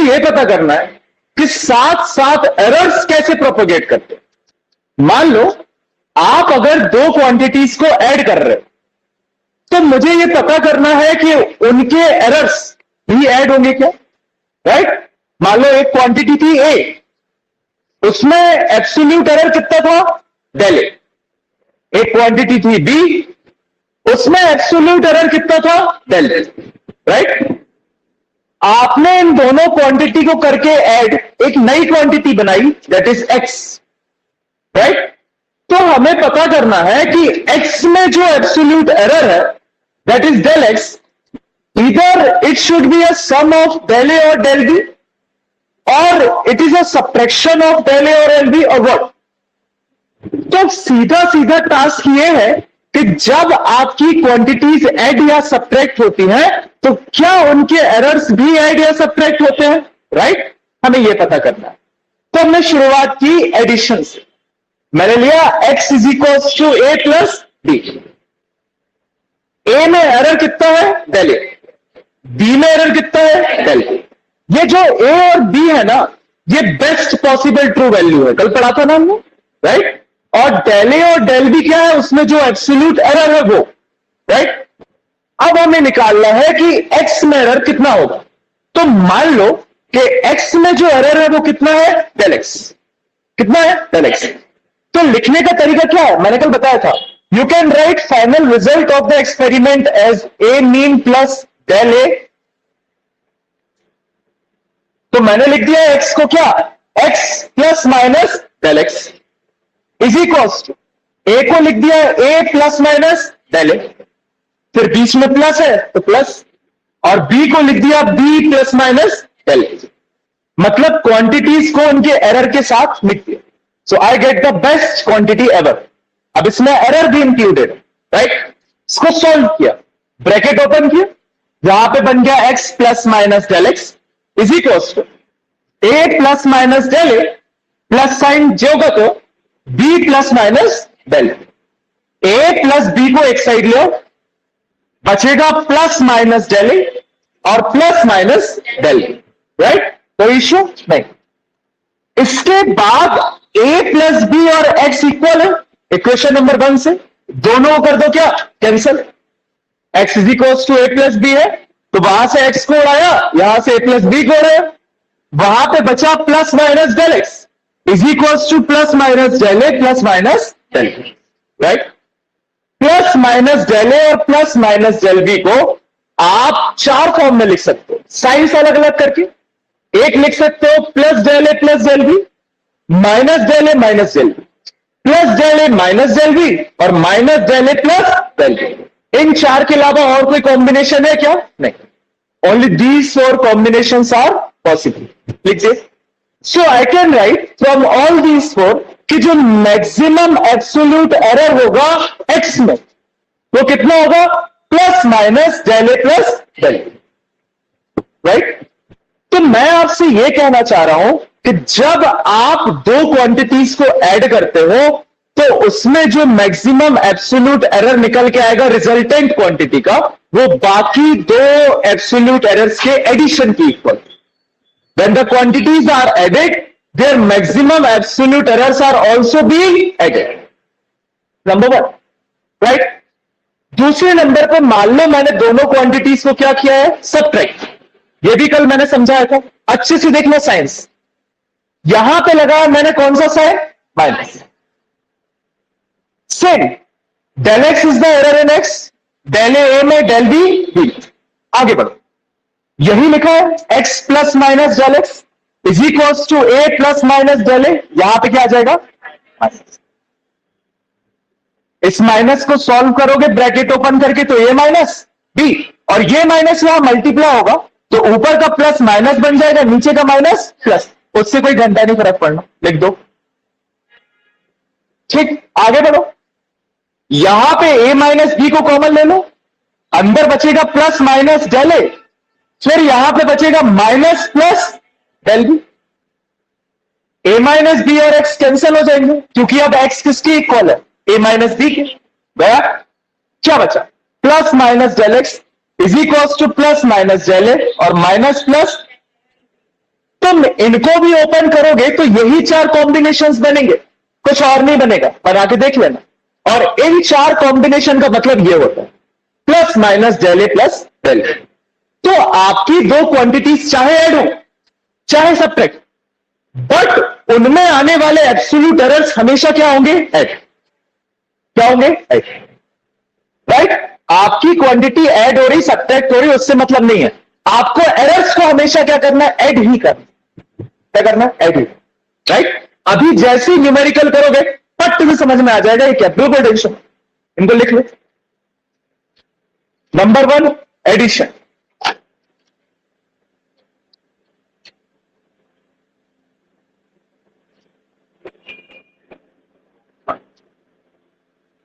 यह पता करना है कि साथ साथ एरर्स कैसे प्रोपोगेट करते हैं। मान लो आप अगर दो क्वांटिटीज को ऐड कर रहे हो, तो मुझे यह पता करना है कि उनके एरर्स भी ऐड होंगे क्या, राइट। मान लो एक क्वांटिटी थी ए, उसमें एब्सोल्यूट एरर कितना था, डेल ए। एक क्वांटिटी थी बी, उसमें एब्सोल्यूट एरर कितना था, डेल ए, राइट। आपने इन दोनों क्वांटिटी को करके ऐड एक नई क्वांटिटी बनाई, दैट इज एक्स, राइट। तो हमें पता करना है कि एक्स में जो एब्सोल्यूट एरर है, दैट इज डेल एक्स, इधर it should be a sum of del ए और डेल बी, और it is a subtraction of del ए और एल बी, और व्हाट। तो सीधा सीधा टास्क ये है कि जब आपकी क्वांटिटीज ऐड या सब्ट्रैक्ट होती हैं, तो क्या उनके एरर्स भी ऐड या सब्ट्रैक्ट होते हैं, राइट। हमें यह पता करना है। तो हमने शुरुआत की एडिशन से। मैंने लिया x is equals to A plus B. A में एरर कितना है, डेल ए। बी में एरर कितना है, डेल ए। ये जो ए और बी है ना, ये बेस्ट पॉसिबल ट्रू वैल्यू है, कल पढ़ा था ना हमने, राइट। और डेल ए और डेल बी क्या है, उसमें जो एब्सोल्यूट एरर है वो, राइट। अब हमें निकालना है कि x में एरर कितना होगा। तो मान लो कि x में जो एरर है वो कितना है, डेल एक्स। कितना है, डेल एक्स। तो लिखने का तरीका क्या है, मैंने कल बताया था, you can write final result of the experiment as a mean plus del A. तो मैंने लिख दिया x को क्या, x plus minus del x is equals to, A को लिख दिया a plus minus del A, फिर बीच में प्लस है तो प्लस, और b को लिख दिया b plus minus del A. मतलब क्वांटिटीज को उनके एरर के साथ लिख दिया। So I get the best quantity ever. अब इसमें एरर भी इंक्लूडेड, राइट। इसको सॉल्व किया, ब्रैकेट ओपन किया, यहां पे बन गया x plus minus del x is equals to a plus minus del A plus sign जो होगा तो b प्लस माइनस डेल ए। प्लस बी को एक साइड ले, बचेगा प्लस माइनस डेल ए और plus minus del a, right. कोई इश्यू नहीं। इसके बाद a प्लस बी और x इक्वल है इक्वेशन नंबर 1 से, दोनों कर दो क्या, cancel. x is equal to a plus b है, तो वहां से x को उड़ाया, यहां से a प्लस बी को उड़ाया, वहां पे बचा plus minus del x is equal to plus minus del A plus minus del B, right. Plus minus del ए और प्लस माइनस डेल बी को आप चार फॉर्म में लिख सकते हो, साइंस अलग अलग करके। एक लिख सकते हो plus del A plus del B, minus del A minus del B, plus del A minus del B, और माइनस डेल ए प्लस डेल बी। इन चार के अलावा और कोई कॉम्बिनेशन है क्या, नहीं। Only these four combinations are possible. लिखिए, so I can write from all these four कि जो मैक्सिमम एब्सोल्यूट एरर होगा एक्स में वो कितना होगा, प्लस माइनस डेल ए प्लस डेल बी, राइट। तो मैं आपसे यह कहना चाह रहा हूं कि जब आप दो क्वांटिटीज को ऐड करते हो तो उसमें जो मैक्सिमम एब्सोल्यूट एरर निकल के आएगा रिजल्टेंट क्वांटिटी का, वो बाकी दो एब्सोल्यूट एरर्स के एडिशन की equal. When the quantities are added, their maximum absolute errors are also being added. Number 1, right. दूसरे नंबर पर मान लो मैंने दोनों क्वांटिटीज को क्या किया है, सबट्रैक्ट। ये भी कल मैंने समझाया था, अच्छे से देखना साइंस। यहां पे लगाया मैंने कौन सा sign, minus. Same del x is the error in X, del A में, डेल बी बी। आगे बढ़ो, यही लिखा है x plus minus del x is equals to a plus minus del A. यहां पे क्या आ जाएगा, माइनस। इस माइनस को सॉल्व करोगे ब्रैकेट ओपन करके तो a माइनस बी, और ये माइनस यहां मल्टीप्लाई होगा तो ऊपर का प्लस माइनस बन जाएगा, नीचे का माइनस प्लस। उससे कोई घंटा नहीं फर्क पड़ना, लिख दो। ठीक, आगे बढ़ो। यहां पे a माइनस बी को कॉमन ले लो, अंदर बचेगा प्लस माइनस डेल ए, फिर यहां पे बचेगा माइनस प्लस डेल बी। ए माइनस बी और एक्स कैंसिल हो जाएंगे क्योंकि अब एक्स किसकी इक्वल है, ए माइनस बी के। गया, क्या बचा, plus minus del x is equal to plus minus del ए और माइनस प्लस। तुम इनको भी ओपन करोगे तो यही चार कॉम्बिनेशंस बनेंगे, कुछ और नहीं बनेगा, बना के देख लेना। और इन चार कॉम्बिनेशन का मतलब ये होता है plus minus del A plus del A. तो आपकी दो क्वांटिटीज चाहे ऐड हो चाहे सब्ट्रैक्ट, बट उनमें आने वाले एब्सोल्यूट एरर्स हमेशा क्या होंगे? ऐड। क्या होंगे? ऐड। राइट? आपकी क्वांटिटी ऐड हो रही सब्ट्रैक्ट हो रही उससे मतलब नहीं है, आपको एरर्स को हमेशा क्या करना है? ऐड ही करना। क्या करना है? ऐड ही। राइट? अभी जैसे ही न्यूमेरिकल करोगे पट भी समझ में आ जाएगा ये क्या, बिल्कुल टेंशन। इनको लिख लो। Number one, addition.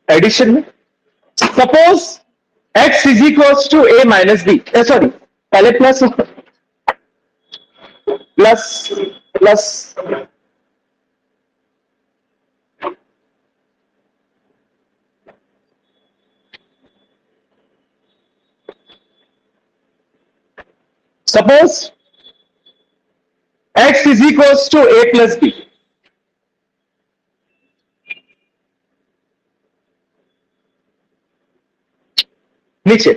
एडिशन में suppose x is equals to a minus B, sorry पहले plus plus plus suppose x is equals to a plus B. नीचे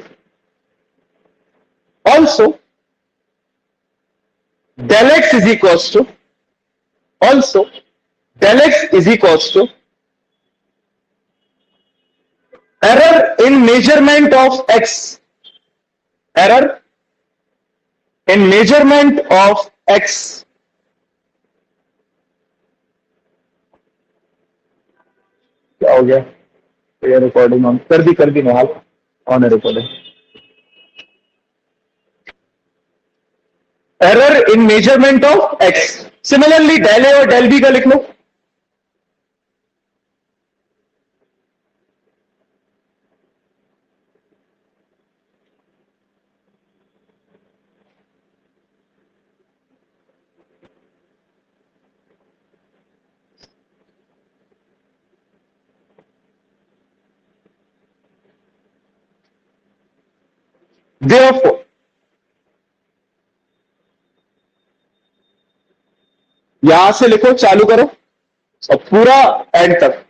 also del x is equals to also del x is equals to error in measurement of x, error in measurement of x, क्या हो गया? ये recording on कर दी Nihal, on है recording. Error in measurement of x, similarly del ए और del B का लिख लो। Therefore, यहां से लिखो, चालू करो और पूरा एंड तक।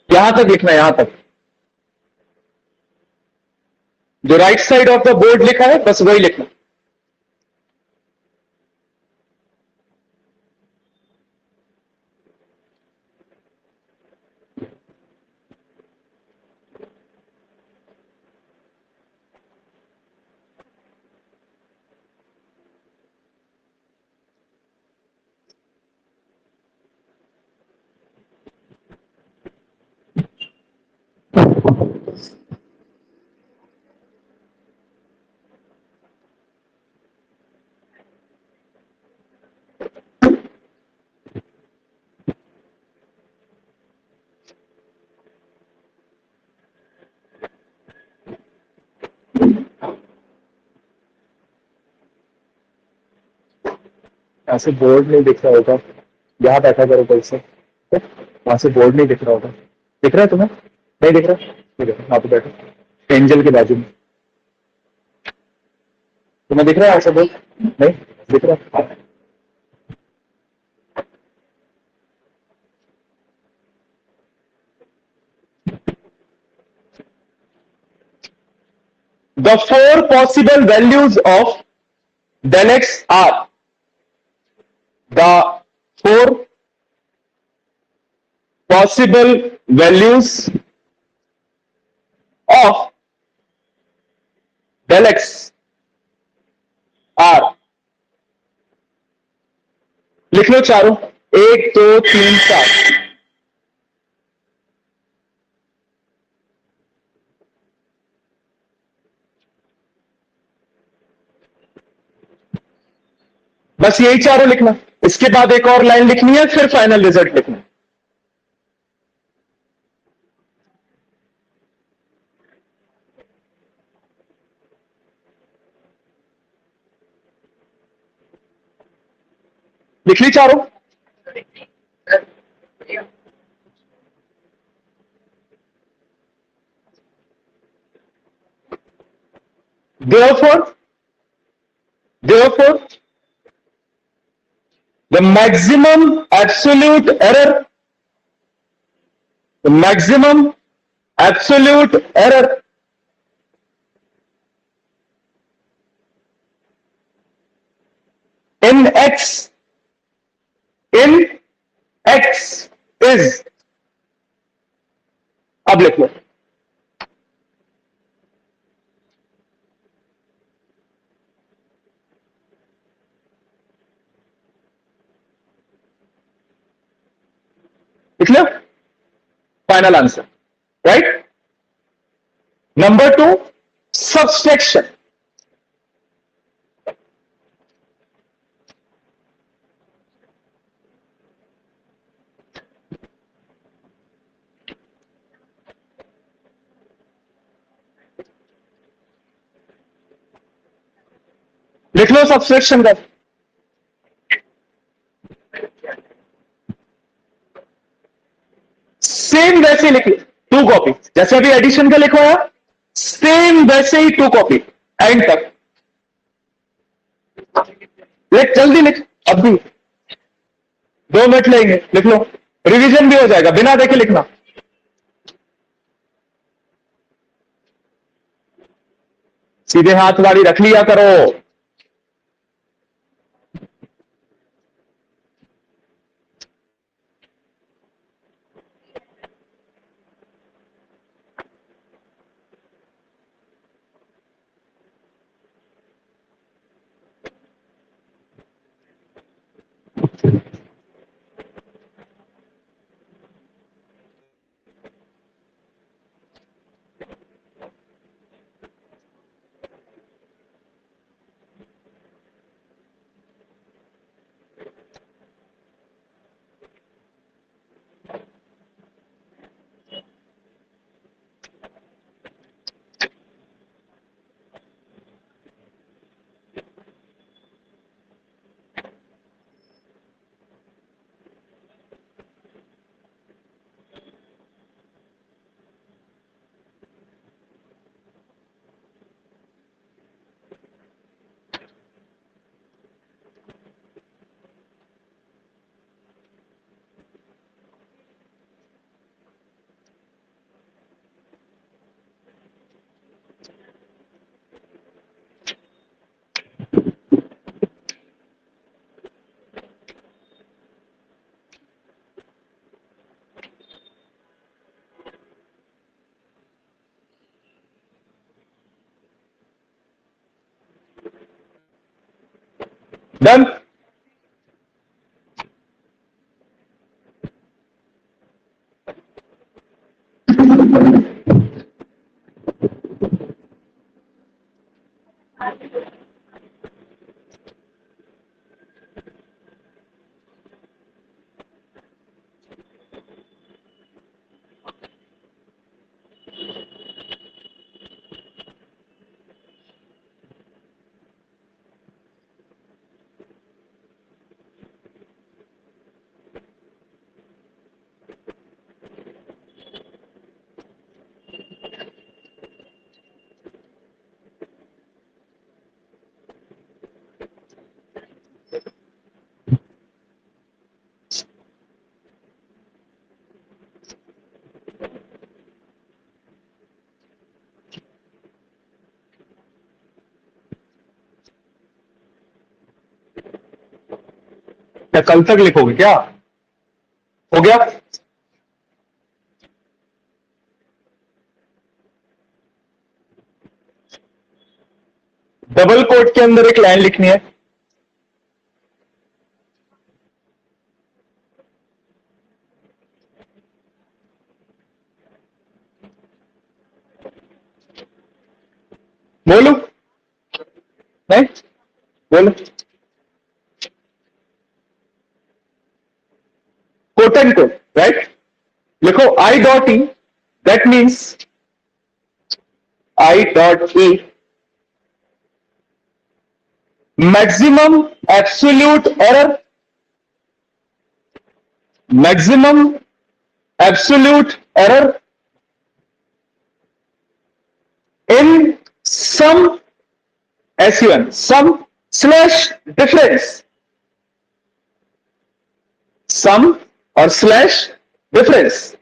यहां तक लिखना है, यहां तक जो right side of the board लिखा है बस वही लिखना। यहां से बोर्ड नहीं दिख रहा होगा, यहां बैठा करो कल से, वहां से बोर्ड नहीं दिख रहा होगा। दिख रहा है तुम्हें? नहीं दिख रहा? ठीक है, वहां पे बैठो एंजल के बाजू में। तुम्हें दिख रहा है ऐसा बोर्ड? नहीं दिख रहा? The four possible values of del x are, the four possible values of del x are, लिख लो चारों, 1 2 3 4। बस यही चारों लिखना, इसके बाद एक और लाइन लिखनी है, फिर फाइनल रिजल्ट लिखना। लिख ली चारों? Therefore, therefore, the maximum absolute error in x is, अब लिख लो, लिख लो, final answer, right. Number 2, subtraction. लिख लो सब्सट्रैक्शन का. सेम वैसे लिख लो, 2 कॉपी, जैसे अभी एडिशन का लिखवाया, सेम वैसे ही 2 कॉपी एंड तक. लिख, जल्दी लिख, अब भी 2 मिनट लेंगे, लिख लो, रिवीजन भी हो जाएगा, बिना देखे लिखना. सीधे हाथ वाली रख लिया करो. डन. क्या कल तक लिखोगे क्या? हो गया? डबल कोट के अंदर एक लाइन लिखनी है. बोलो, नहीं बोलो. Quote and quote, right. लिखो I dot E, that means I dot E maximum absolute error, maximum absolute error in some SUN, sum slash difference, sum or slash difference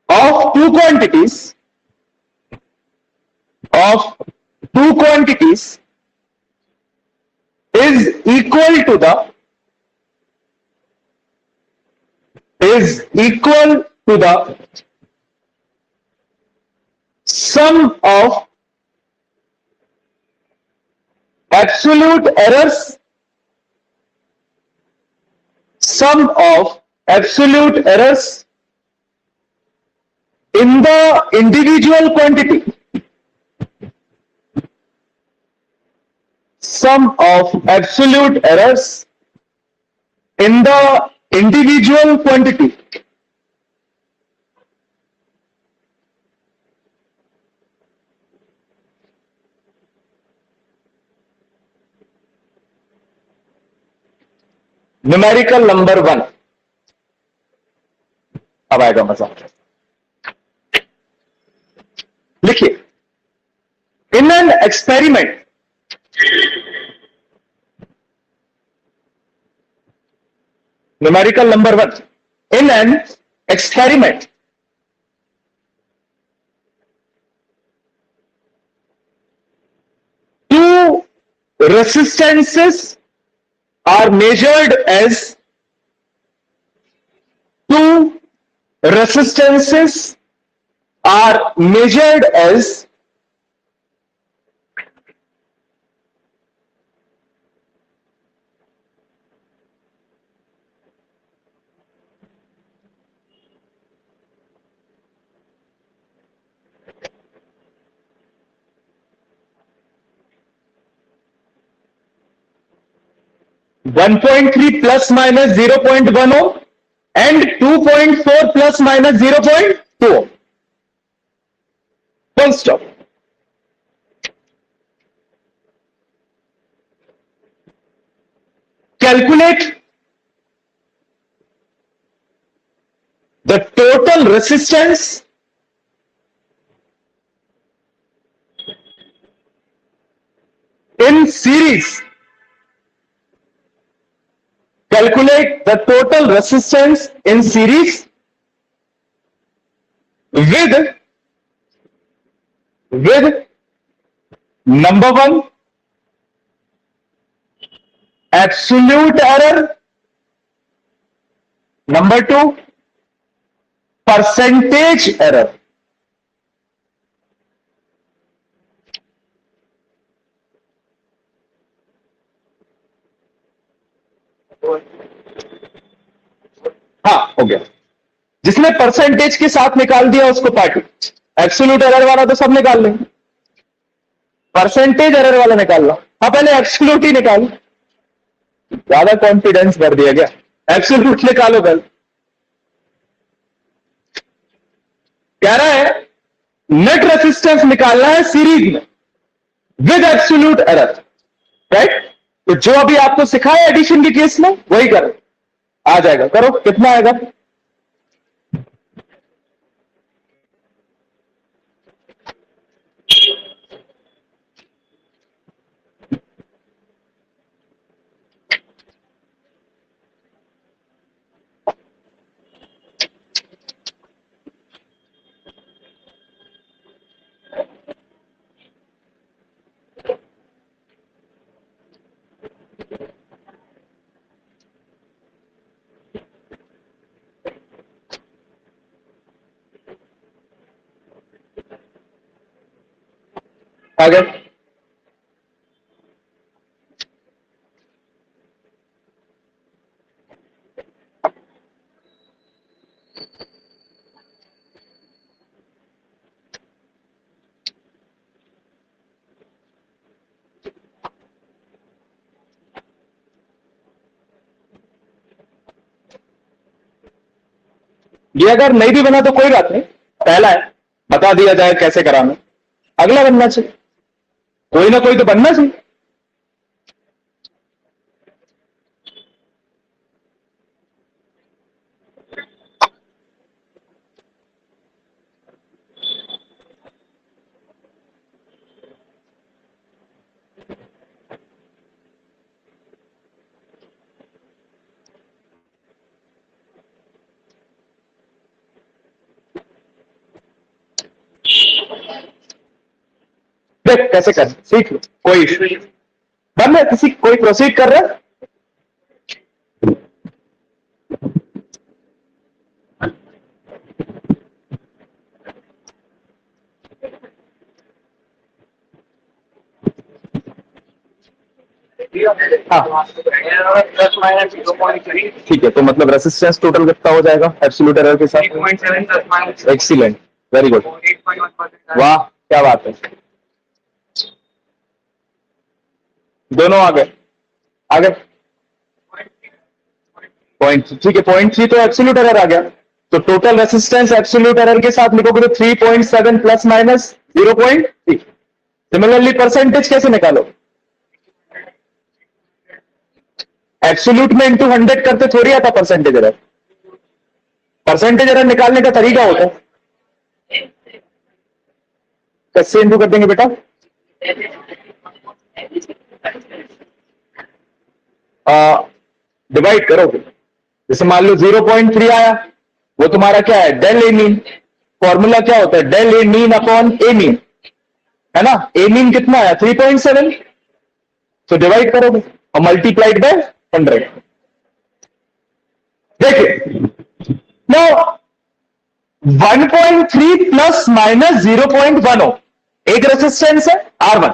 of two quantities is equal to the sum of absolute errors in the individual quantity, sum of absolute errors in the individual quantity. Numerical number 1, अब आएगा मजा। लिखिए, in an experiment numerical number 1, in an experiment two resistances are measured as 1.3 plus minus 0.1 ohm and 2.4 plus minus 0.2 ohm. Full stop. Calculate the total resistance in series. Calculate the total resistance in series with number 1, absolute error, number 2, percentage error. हाँ, हो गया। जिसने percentage के साथ निकाल दिया उसको party, absolute error वाला तो सब निकाल लेंगे, परसेंटेज एरर वाला निकालना। हाँ, पहले एब्सोल्यूट ही निकालो, ज्यादा कॉन्फिडेंस भर दिया गया। एब्सोल्यूट निकालो पहले। कह रहा है नेट रेसिस्टेंस निकालना है सीरीज में विद एब्सोल्यूट एरर, राइट? तो जो अभी आपको सिखाया एडिशन के केस में वही करो, आ जाएगा। करो, कितना आएगा? आगे ये अगर नहीं भी बना तो कोई बात नहीं, पहला है, बता दिया जाए कैसे कराना, अगला बनना चाहिए, कोई ना कोई तो बनना चाहिए। कैसे कर, सीख लो, कोई इशू बंद है। किसी कोई प्रोसीड कर रहा है? हाँ ठीक है, तो मतलब रेसिस्टेंस टोटल कितना हो जाएगा एब्सोल्यूट एरर के साथ? एक्सीलेंट, वेरी गुड, वाह क्या बात है, दोनों आ गए आगे। पॉइंट, ठीक है, 0.3 तो एब्सोल्यूट एरर आ गया, तो टोटल रेसिस्टेंस एब्सोल्यूट एरर के साथ लिखोगे तो 3.7 प्लस माइनस 0.3। सिमिलरली परसेंटेज कैसे निकालो? एब्सोल्यूट में इंटू 100 करते थोड़ी आता परसेंटेज एरर। परसेंटेज एरर निकालने का तरीका होता है, कैसे इंटू कर देंगे बेटा? डिवाइड करोगे, जैसे मान लो 0.3 आया, वो तुम्हारा क्या है? डेल ए मीन। फॉर्मूला क्या होता है? डेल ए मीन अपॉन ए मीन, है ना? ए मीन कितना आया? 3.7, तो डिवाइड करोगे और मल्टीप्लाइड बाय 100। देखिए नो 1.3 प्लस माइनस 0.10 एक रेसिस्टेंस है R1,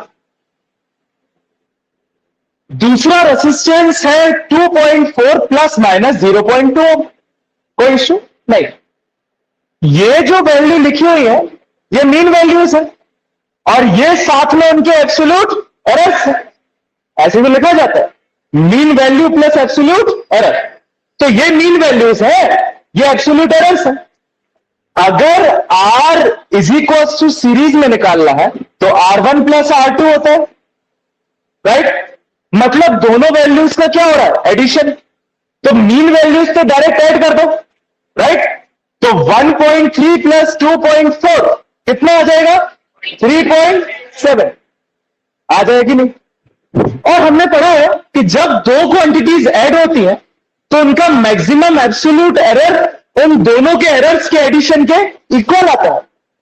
दूसरा रेसिस्टेंस है 2.4 प्लस माइनस 0.2। कोई इश्यू नहीं। ये जो वैल्यू लिखी हुई है ये मीन वैल्यूज है और ये साथ में उनके एब्सोल्यूट एरर्स है, ऐसे भी लिखा जाता है, mean value plus absolute error. तो ये मीन वैल्यूज है, ये एब्सोल्यूट एरर्स है। अगर R is equal to series में निकालना है तो R1 प्लस R2 होता है, राइट? मतलब दोनों वैल्यूज का क्या हो रहा है? एडिशन। तो मीन वैल्यूज तो डायरेक्ट ऐड कर दो, राइट? तो 1.3 प्लस 2.4 कितना आ जाएगा? 3.7 आ जाएगी नहीं? और हमने पढ़ा है कि जब दो क्वांटिटीज ऐड होती हैं तो उनका मैक्सिमम एब्सोल्यूट एरर उन दोनों के एरर्स के एडिशन के इक्वल आता है।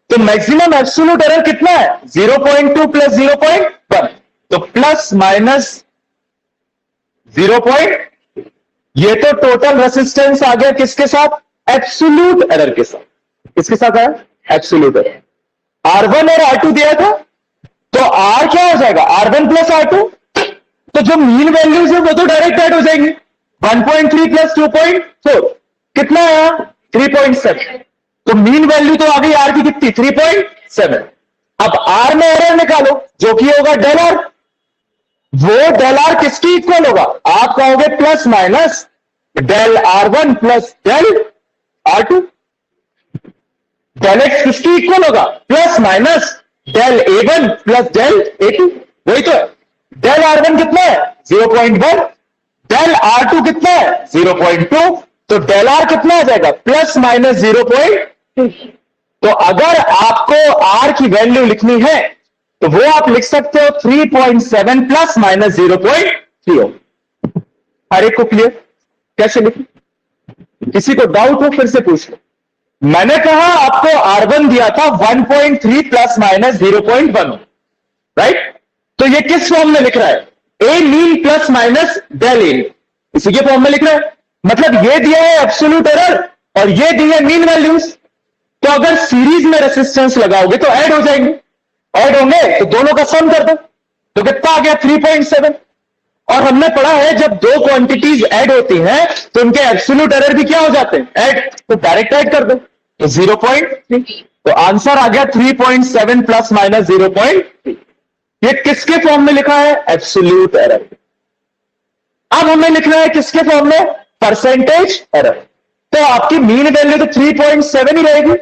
तो मैक्सिमम एब्सोल्यूट एरर कितना है? 0.2 प्लस 0.1, तो प्लस माइनस 0. ये तो टोटल रेसिस्टेंस आ गया किसके साथ? एब्सोल्यूट एरर के साथ। किसके साथ आया? Absolute error. R1 और R2 दिया था, तो R क्या हो जाएगा? R1 plus R2। तो जो मीन वैल्यूज है वो तो डायरेक्ट ऐड हो जाएंगी। 1.3 प्लस 2.4 कितना आया? 3.7। तो मीन वैल्यू तो आ गई R की कितनी? 3.7। अब R में एरर निकालो जो कि होगा डेल R। वो डेल R किसकी इक्वल होगा? आप कहोगे plus minus del R1 plus del R2। Del X किसकी इक्वल होगा? Plus minus del A1 plus del A2। वही तो है। डेल R1 कितना है? 0.1। डेल R2 कितना है? 0.2। तो डेल R कितना आ जाएगा? Plus minus 0.2। तो अगर आपको R की वैल्यू लिखनी है तो वो आप लिख सकते हो 3.7 प्लस माइनस 0.3। हर एक को क्लियर? कैसे लिखें? किसी को डाउट हो फिर से पूछ लो। मैंने कहा आपको R1 दिया था 1.3 प्लस माइनस 0.1, राइट? तो ये किस फॉर्म में लिख रहा है? ए मीन प्लस माइनस डेल ए, इसी के फॉर्म में लिख रहा है। मतलब ये दिया है एब्सोल्यूट एरर और ये दी है मीन वैल्यूज। तो अगर सीरीज में रेसिस्टेंस लगाओगे तो ऐड हो जाएंगे, ऐड होंगे तो दोनों का सम कर दो, तो कितना आ गया? 3.7। और हमने पढ़ा है जब दो क्वांटिटीज ऐड होती हैं तो उनके एब्सोल्यूट एरर भी क्या हो जाते हैं? ऐड। तो डायरेक्ट ऐड कर दो, तो 0.3। तो आंसर आ गया 3.7 प्लस माइनस 0.3। ये किसके फॉर्म में लिखा है? Absolute error. अब हमें लिखना है किसके फॉर्म में? Percentage error. तो आपकी मीन वैल्यू तो 3.7 ही रहेगी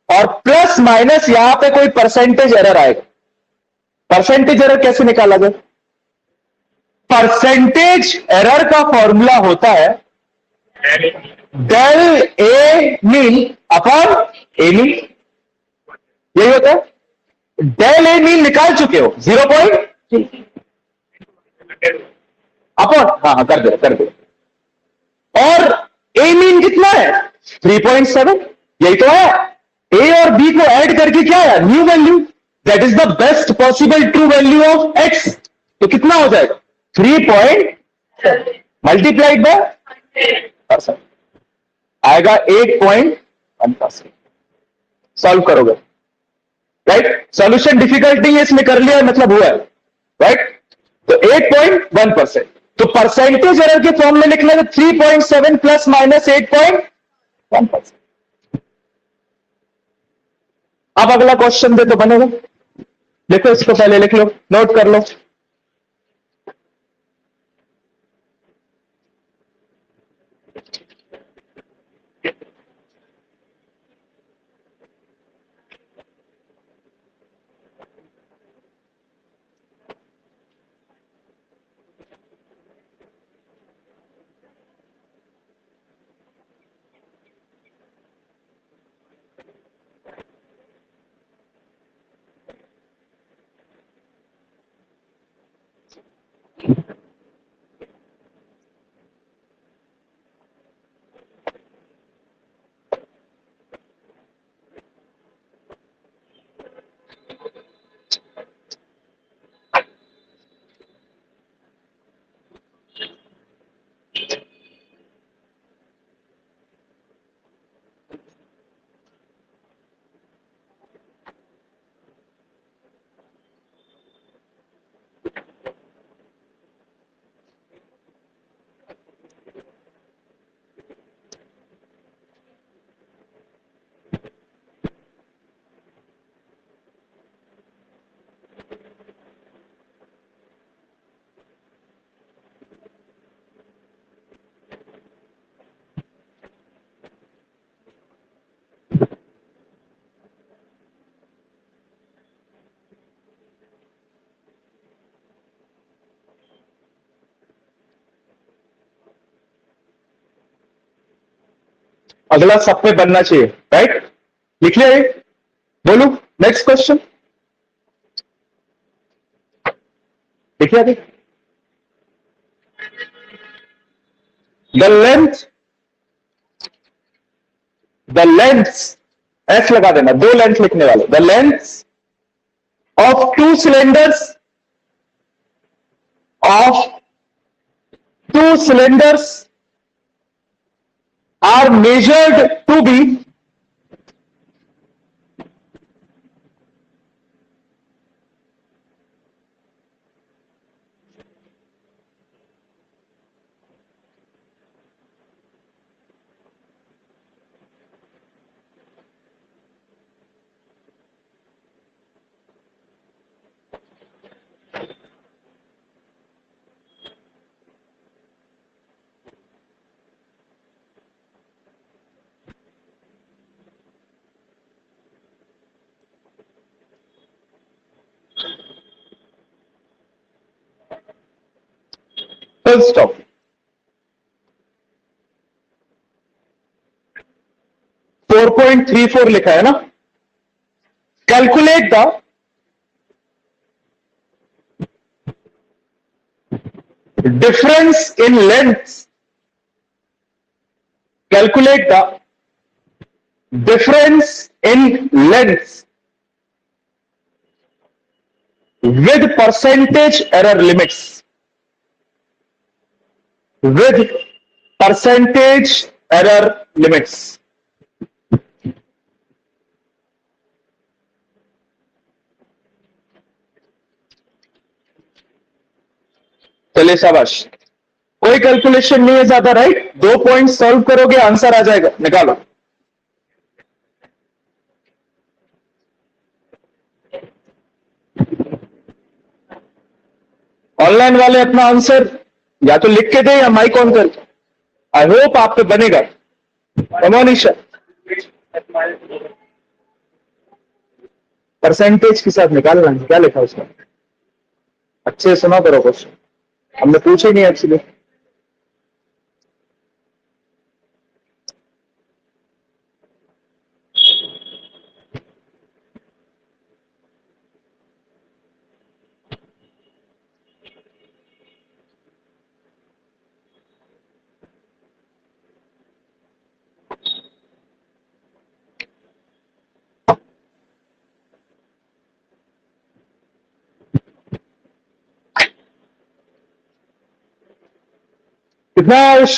और प्लस माइनस यहां पे कोई परसेंटेज एरर आएगा। परसेंटेज एरर कैसे निकाला जाए? परसेंटेज एरर का फॉर्मूला होता है डेल ए मीन अपॉन ए मीन। यही होता है। डेल ए मीन निकाल चुके हो 0.3 अपॉन, हाँ कर दो। और ए मीन कितना है? 3.7। यही तो है। ए और बी को ऐड करके क्या है? New value. That is the best possible true value of x. तो कितना हो जाएगा 3 मल्टीप्लाइड बाय परसेंट आएगा 8.1%। सॉल्व करोगे राइट। सॉल्यूशन डिफिकल्ट नहीं है इसमें, कर लिया मतलब हुआ है राइट। तो 8.1%। तो परसेंटेज एरर के फॉर्म में लिखना है 3.7 प्लस माइनस 8.1%। अब अगला क्वेश्चन दे तो बनेगा। देखो इसको पहले लिख लो, नोट कर लो। अगला सब पे बनना चाहिए राइट। लिख लिया ये, बोलू नेक्स्ट क्वेश्चन। लिख लिया द लेंथ एस लगा देना, दो लेंथ लिखने वाले। The length of two cylinders of two cylinders are measured to be full stop. 4.34 लिखा है ना। Calculate the difference in lengths. Calculate the difference in lengths with percentage error limits. With percentage error limits. चलिए शाबाश। कोई calculation नहीं है ज्यादा right. 2 point solve करोगे आंसर आ जाएगा, निकालो। ऑनलाइन वाले अपना आंसर या तो लिख के दे या माइक ऑन करके। आई होप आप पे बनेगा। कमोनिशा परसेंटेज के साथ निकालना है, क्या लिखा उसमें अच्छे से सुना करो क्वेश्चन, हमने पूछे नहीं एक्चुअली। कितना है आयुष?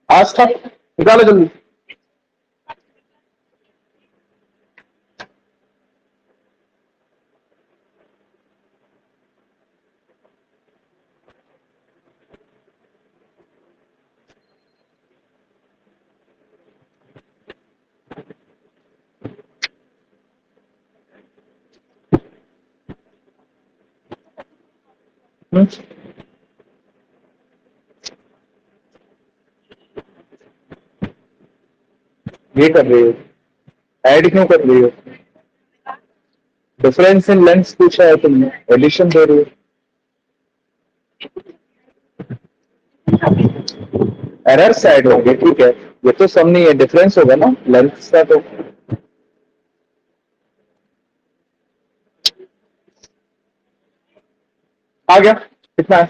आज था, निकालो जल्दी। ये कर रही हो, ऐड क्यों कर रही हो? डिफरेंस इन लेंथ पूछा है तुमने, एडिशन दे रही हो। एरर्स ऐड होंगे, ठीक है, ये तो सम नहीं है, डिफरेंस होगा ना लेंथ का। तो आ गया, कितना है?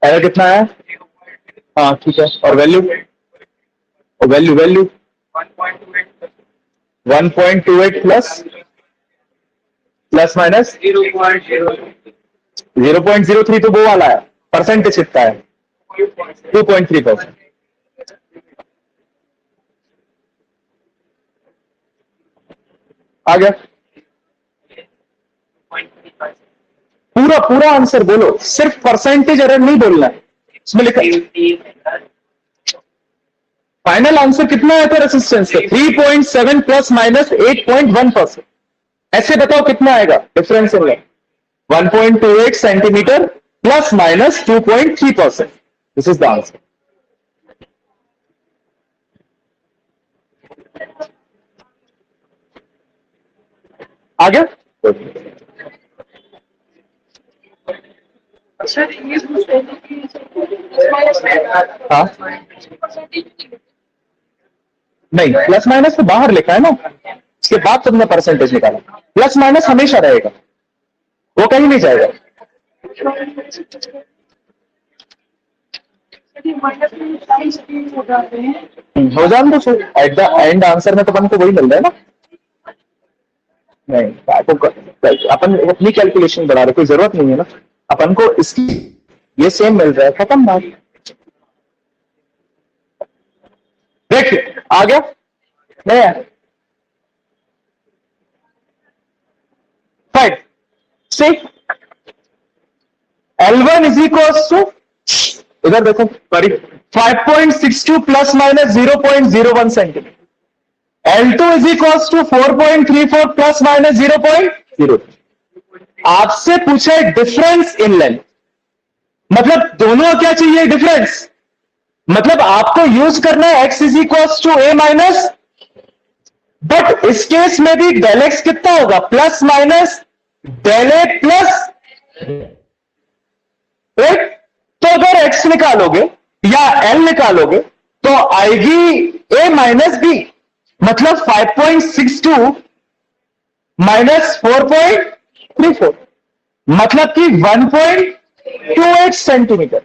एरर कितना है? हाँ ठीक है, और वैल्यू? और वैल्यू वैल्यू 1.28 प्लस माइनस 0.03, तो वो वाला है। परसेंटेज कितना है? 2.3%। आ गया, पूरा पूरा आंसर बोलो, सिर्फ परसेंटेज एरर नहीं बोलना है। इसमें लिखा फाइनल आंसर कितना है तो रेसिस्टेंस का 3.7 प्लस माइनस 8.1%। ऐसे बताओ कितना आएगा difference in length? 1.28 centimetre plus minus 2.3%। This is the answer. आ गया? हाँ नहीं, प्लस माइनस तो बाहर लिखा है ना, उसके बाद तुमने परसेंटेज निकाला। प्लस माइनस हमेशा रहेगा, वो कहीं नहीं जाएगा। हो जान दो, एट द एंड आंसर में तो अपन को वही मिल रहा है ना। नहीं, अपन अपनी कैलकुलेशन बढ़ा रहे, कोई जरूरत नहीं है ना, अपन को इसकी ये सेम मिल रहा है, खत्म बात। देखिए आ गया नहीं है? Five c L1 is equal to, इधर देखो sorry, 5.62 plus minus 0.01 centimetre. L2 is equal to 4.34 plus minus 0.0। आपसे पूछे डिफरेंस इन लेंथ, मतलब दोनों क्या चाहिए? डिफरेंस, मतलब आपको यूज करना है x is equal to a minus, but इस केस में भी डेल एक्स कितना होगा? प्लस माइनस डेल ए प्लस, राइट? तो अगर x निकालोगे या l निकालोगे तो आएगी a माइनस बी, मतलब 5.62 माइनस 4.34, मतलब कि 1.28 सेंटीमीटर।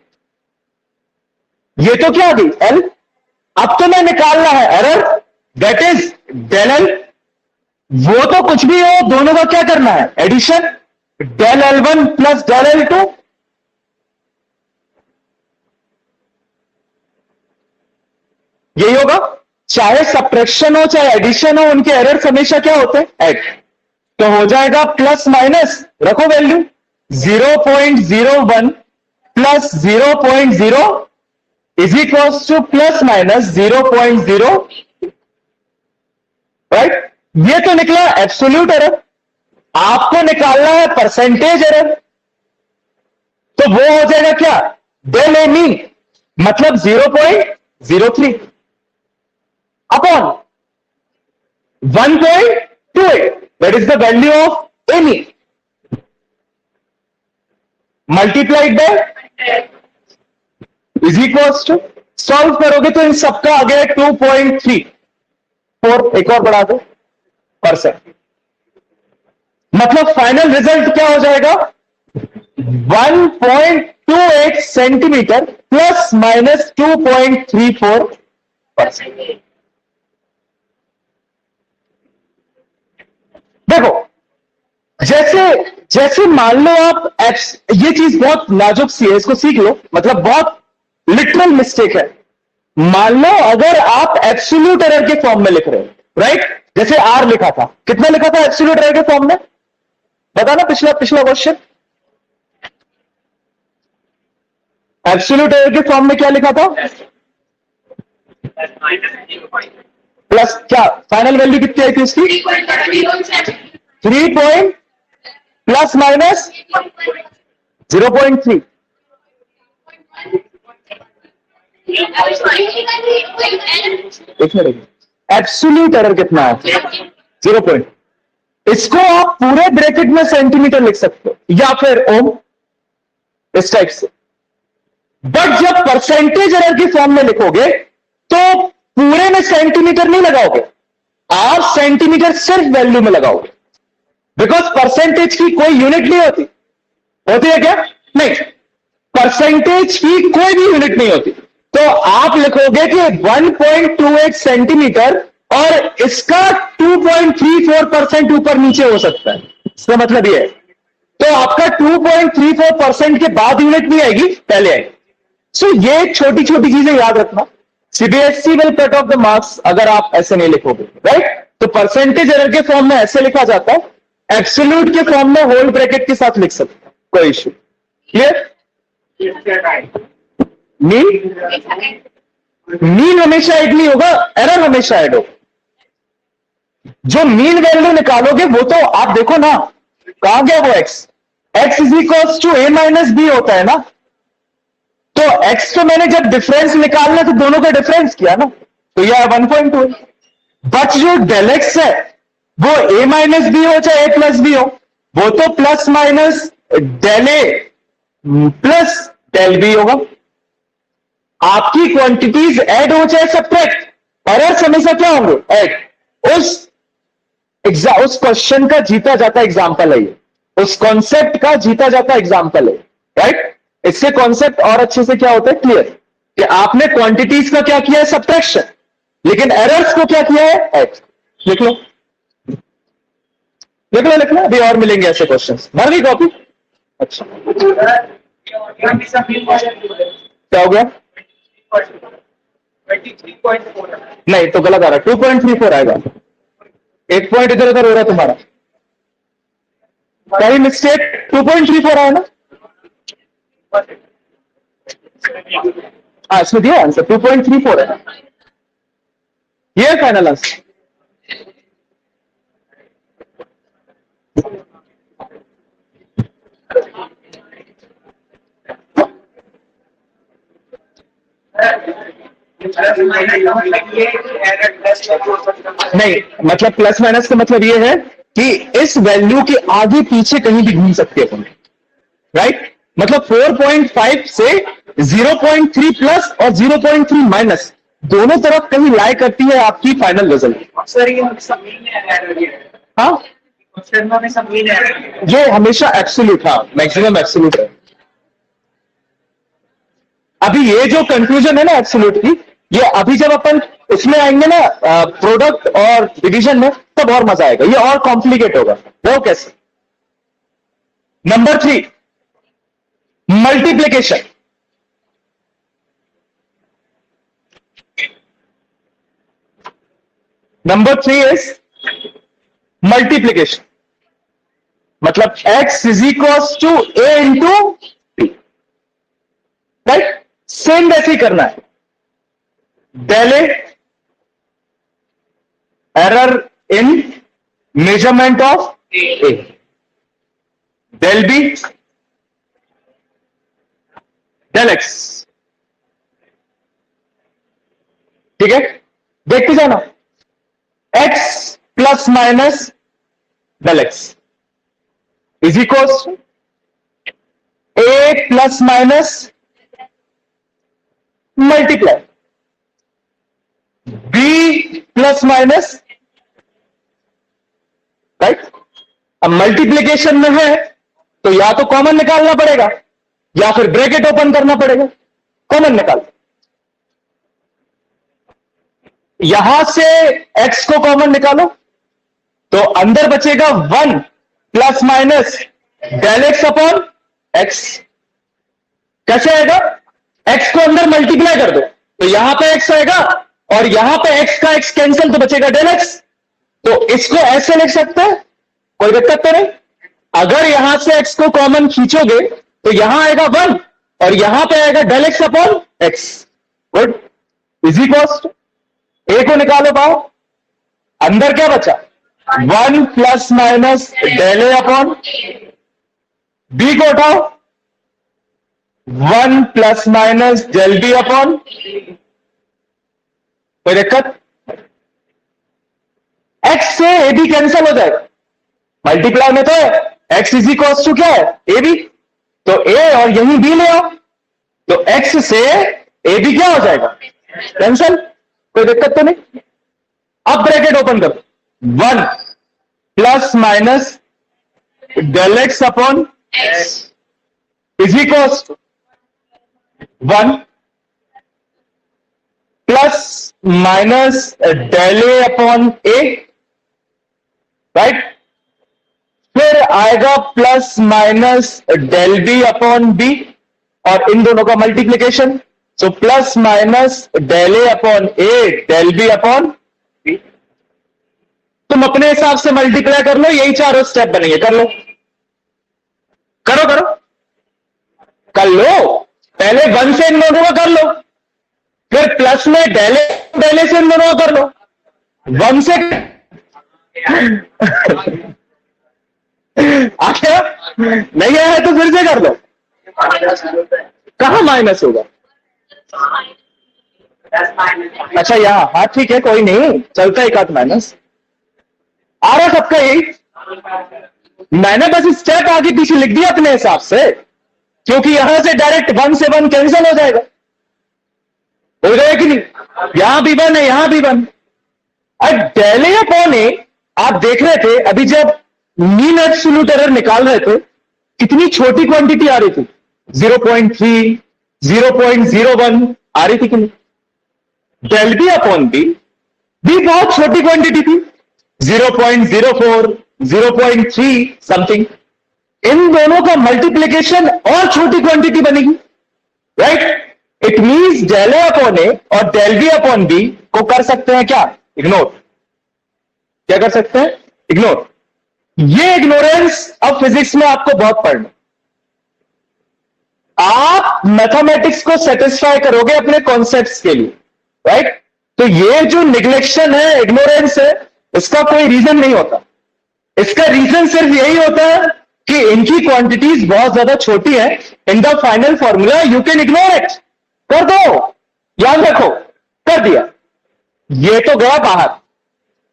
ये तो क्या दी? l। अब तो मैं निकालना है error, that is del l. वो तो कुछ भी हो, दोनों का क्या करना है? Addition, del L1 plus del L2। यही होगा, चाहे सब्ट्रैक्शन हो चाहे एडिशन हो, उनके एरर्स हमेशा क्या होते हैं? ऐड। तो हो जाएगा प्लस माइनस, रखो value, 0.01 plus 0.0 is equal to plus minus 0.0, right? ये तो निकला एब्सोल्यूट एरर। आपको निकालना है परसेंटेज एरर, तो वो हो जाएगा क्या? डेल ए मीन, मतलब 0.03 upon 1.28, that is the value of a mean, multiplied by is equal to, solve करोगे तो इन सबका आ गया 2.34, एक और बढ़ा दो परसेंट, मतलब फाइनल रिजल्ट क्या हो जाएगा? 1.28 सेंटीमीटर प्लस माइनस 2.34%। देखो जैसे जैसे मान लो आप ये चीज बहुत नाजुक सी है, इसको सीख लो, मतलब बहुत लिटरल मिस्टेक है। मान लो अगर आप एब्सोल्यूट एरर के फॉर्म में लिख रहे हो, राइट, जैसे आर लिखा था, कितना लिखा था एब्सोल्यूट एरर के फॉर्म में, बताना, पिछला पिछला क्वेश्चन। एब्सोल्यूट एरर के फॉर्म में क्या लिखा था? प्लस क्या फाइनल वैल्यू कितनी आई थी उसकी? 3 पॉइंट प्लस माइनस 0.3। एक मिनट, एब्सोल्यूट एरर कितना है? 0 पॉइंट। इसको आप पूरे ब्रैकेट में सेंटीमीटर लिख सकते हो या फिर ओम, इस टाइप से। बट जब परसेंटेज एरर की फॉर्म में लिखोगे तो पूरे में सेंटीमीटर नहीं लगाओगे, आप सेंटीमीटर सिर्फ वैल्यू में लगाओगे, बिकॉज परसेंटेज की कोई यूनिट नहीं होती। होती है क्या? नहीं, परसेंटेज की कोई भी यूनिट नहीं होती। तो आप लिखोगे कि 1.28 सेंटीमीटर और इसका 2.34% ऊपर नीचे हो सकता है, इसका मतलब ये है। तो आपका 2.34% के बाद यूनिट नहीं आएगी, पहले आएगी। सो ये छोटी छोटी चीजें याद रखना। CBSE will cut off the marks अगर आप ऐसे नहीं लिखोगे, राइट। तो परसेंटेज एरर के फॉर्म में ऐसे लिखा जाता है, एब्सोल्यूट के फॉर्म में होल ब्रैकेट के साथ लिख सकते हैं, कोई इश्यू। क्लियर? मीन हमेशा ऐड नहीं होगा, एरर हमेशा ऐड होगा। जो मीन वैल्यू निकालोगे वो तो आप देखो ना, कहां गया वो x? X is equal to a minus b होता है ना। तो x को मैंने जब डिफरेंस निकालना तो दोनों का डिफरेंस किया ना, तो यह 1.2। बट जो डेल एक्स है वो a माइनस बी हो चाहे a प्लस बी हो, वो तो प्लस माइनस डेल ए प्लस डेल बी होगा। आपकी क्वांटिटीज ऐड हो चाहे सब्ट्रैक्ट, एरर्स हमेशा क्या होंगे? ऐड। उस क्वेश्चन का जीता जाता एग्जाम्पल है ये, उस कॉन्सेप्ट का जीता जाता एग्जाम्पल है, राइट। इससे कॉन्सेप्ट और अच्छे से क्या होता है? क्लियर, कि आपने क्वांटिटीज का क्या किया है? सब्ट्रैक्शन, लेकिन एरर्स को क्या किया है? ऐड। लिख लो लिख लो लिख लो, अभी और मिलेंगे ऐसे क्वेश्चंस। भर गई कॉपी? अच्छा, क्या हो गया? नहीं तो गलत आ रहा, 2.34 आएगा। 1 पॉइंट इधर उधर हो रहा है तुम्हारा, कहीं मिस्टेक। 2.34 आया ना? हाँ, इसमें दिया आंसर 2.34 है, ये फाइनल आंसर। नहीं, मतलब प्लस माइनस का मतलब ये है कि इस वैल्यू के आगे पीछे कहीं भी घूम सकते हैं, राइट। मतलब 4.5 से 0.3 प्लस और 0.3 माइनस दोनों तरफ कहीं लाई करती है आपकी फाइनल रिजल्ट। हाँ, ये हमेशा एब्सोल्यूट, हाँ मैक्सिमम एब्सोल्यूट है। अभी ये जो कंक्लूजन है ना एब्सोल्यूट की, ये अभी जब अपन उसमें आएंगे ना प्रोडक्ट और डिवीजन में, तब और मजा आएगा, ये और कॉम्प्लिकेट होगा। वो कैसे? Number 3, multiplication. Number 3 is multiplication, मतलब x is equal to a into p, right. Same वैसे ही करना है। Del a, error in measurement of a, del b, del x, ठीक है। देखते जाना, x plus minus del x is equal to A plus minus multiply b plus minus, right. अब multiplication में है तो या तो कॉमन निकालना पड़ेगा या फिर ब्रैकेट ओपन करना पड़ेगा। कॉमन निकाल, यहां से x को कॉमन निकालो तो अंदर बचेगा 1 plus minus del x upon x. कैसे आएगा? एक्स को अंदर मल्टीप्लाई कर दो तो यहां पे एक्स आएगा और यहां पे एक्स का एक्स कैंसिल तो बचेगा डेल एक्स। तो इसको ऐसे लिख सकते हैं, कोई दिक्कत तो नहीं। अगर यहां से एक्स को कॉमन खींचोगे तो यहां आएगा 1 और यहां पे आएगा del x upon X. Good. इजी कॉस्ट ए को निकालो पाओ, अंदर क्या बचा? 1 प्लस माइनस डेल ए अपॉन बी को उठाओ 1 plus minus del B upon. कोई दिक्कत? एक्स से ए बी कैंसिल हो जाएगा, मल्टीप्लाई में तो है। एक्स इज इक्वल टू क्या है? A b. तो ए और यहीं बी ले आओ तो एक्स से ए बी क्या हो जाएगा? कैंसिल। कोई दिक्कत तो नहीं। अब ब्रैकेट ओपन करो 1 plus minus del x upon x is equal to 1 plus minus del A upon A, right. फिर आएगा plus minus del B upon B और इन दोनों का multiplication. So plus minus del A upon A del B upon B. तुम अपने हिसाब से मल्टीप्लाई कर लो, यही चारों स्टेप बनेंगे। कर लो, करो करो कर लो। पहले 1 से इन दोनों का कर लो, फिर प्लस में डेले से इन दोनों का कर लो। 1 से आया नहीं आया तो फिर से कर लो। कहां माइनस होगा? अच्छा यहां, हाँ ठीक है, कोई नहीं, चलता एक आध माइनस आ रहा सबका यही। मैंने बस स्टेप आगे पीछे लिख दिया अपने हिसाब से, क्योंकि यहां से डायरेक्ट 1 से 1 कैंसिल हो जाएगा। हो जाएगा कि नहीं? यहां भी 1 है, यहां भी 1। अब डेल ए अपॉन ए आप देख रहे थे अभी जब मीन एब्सोल्यूट एरर निकाल रहे थे, कितनी छोटी क्वांटिटी आ रही थी, 0.3 0.01 आ रही थी कि नहीं? डेल बी अपॉन बी भी बहुत छोटी क्वांटिटी थी, 0.04 0.3 समथिंग। इन दोनों का मल्टीप्लीकेशन और छोटी क्वांटिटी बनेगी, right. It means del A upon ए और डेल बी अपॉन बी को कर सकते हैं क्या? इग्नोर। क्या कर सकते हैं? इग्नोर। ये इग्नोरेंस अब फिजिक्स में आपको बहुत पढ़ना। आप मैथमेटिक्स को सेटिस्फाई करोगे अपने कॉन्सेप्ट्स के लिए, राइट। तो ये जो निग्लेक्शन है, इग्नोरेंस है, इसका कोई रीजन नहीं होता। इसका रीजन सिर्फ यही होता है कि इनकी क्वांटिटीज बहुत ज्यादा छोटी है। In the final formula you can ignore it. कर दो, याद रखो। कर दिया, ये तो गया बाहर।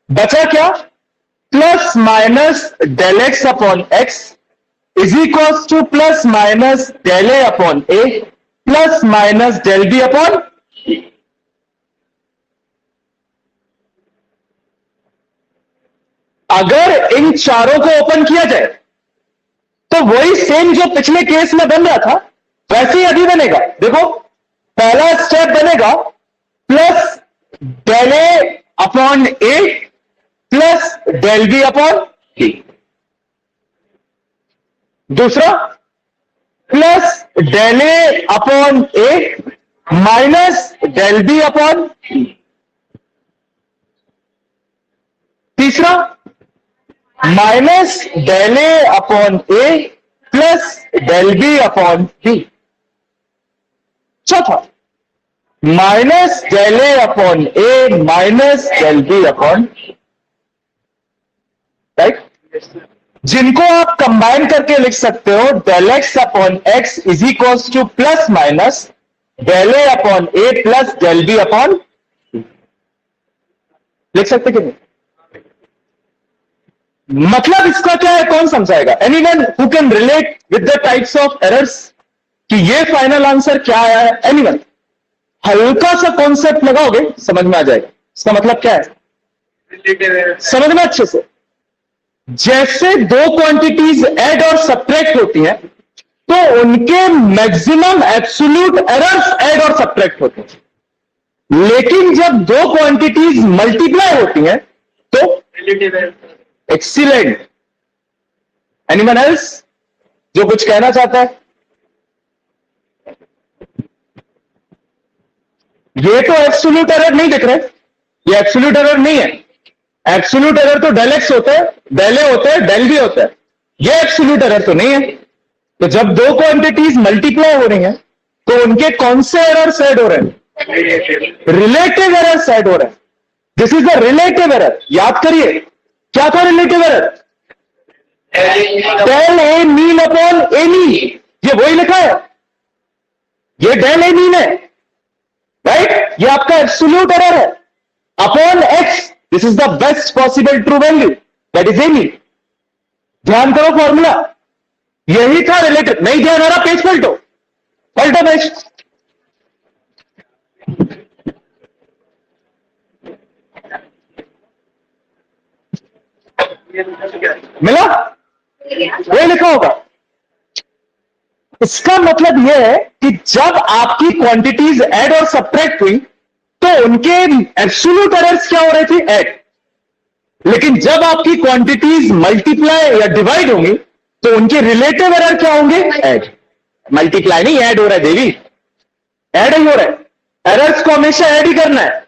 बचा क्या? Plus minus del x upon x is equal to plus minus del A upon A plus minus del B upon. अगर इन चारों को ओपन किया जाए तो वही सेम जो पिछले केस में बन रहा था वैसे ही अभी बनेगा। देखो, पहला स्टेप बनेगा प्लस डेल ए अपॉन ए plus del B upon B. दूसरा plus del A upon A minus del B upon B. तीसरा माइनस डेल ए अपॉन ए plus del B upon B. चौथा minus del A upon A minus del B upon, right. जिनको आप combine करके लिख सकते हो, del x upon x is equal to plus minus del A upon A plus del B upon, लिख सकते कि नहीं? मतलब इसका क्या है, कौन समझाएगा? Anyone who can relate with the types of errors कि ये फाइनल आंसर क्या आया है? एनीवन? हल्का सा कॉन्सेप्ट लगाओगे समझ में आ जाएगा। इसका मतलब क्या है, समझ में अच्छे से। जैसे दो क्वांटिटीज ऐड और सब्ट्रैक्ट होती हैं तो उनके मैक्सिमम एब्सोल्यूट एरर्स ऐड और सब्ट्रैक्ट होते हैं, लेकिन जब दो क्वांटिटीज मल्टीप्लाई होती हैं तो एक्सीलेंट, एनीवन एल्स जो कुछ कहना चाहता है? ये तो एब्सोल्यूट एरर नहीं दिख रहे, ये एब्सोल्यूट एरर नहीं है। एब्सोल्यूट एरर तो डेल एक्स होता है, डेल ए होता है, डेल बी होता है। ये एब्सोल्यूट एरर तो नहीं है। तो जब दो क्वांटिटीज मल्टीप्लाई हो रही हैं तो उनके कौन से एरर ऐड हो रहे हैं? रिलेटिव एरर ऐड हो रहे हैं। This is the relative error. याद करिए क्या था relative error? Del A mean upon A mean, ये वही लिखा है, ये डेल ए मीन है, राइट? ये आपका एब्सोल्यूट एरर है upon x. This is the best possible true value, that is a mean. ध्यान करो फॉर्मूला, यही था रिलेटिव। नहीं ध्यान आ रहा, पेज पलटो, पलटो पेज। मिला? वही लिखा होगा। इसका मतलब यह है कि जब आपकी क्वांटिटीज ऐड और सब्ट्रैक्ट हुई तो उनके एब्सोल्यूट एरर्स क्या हो रहे थे? ऐड। लेकिन जब आपकी क्वांटिटीज मल्टीप्लाई या डिवाइड होंगी तो उनके रिलेटिव एरर क्या होंगे? ऐड। मल्टीप्लाई नहीं, ऐड हो रहा है देवी, ऐड ही हो रहा है। एरर्स को हमेशा ऐड ही करना है।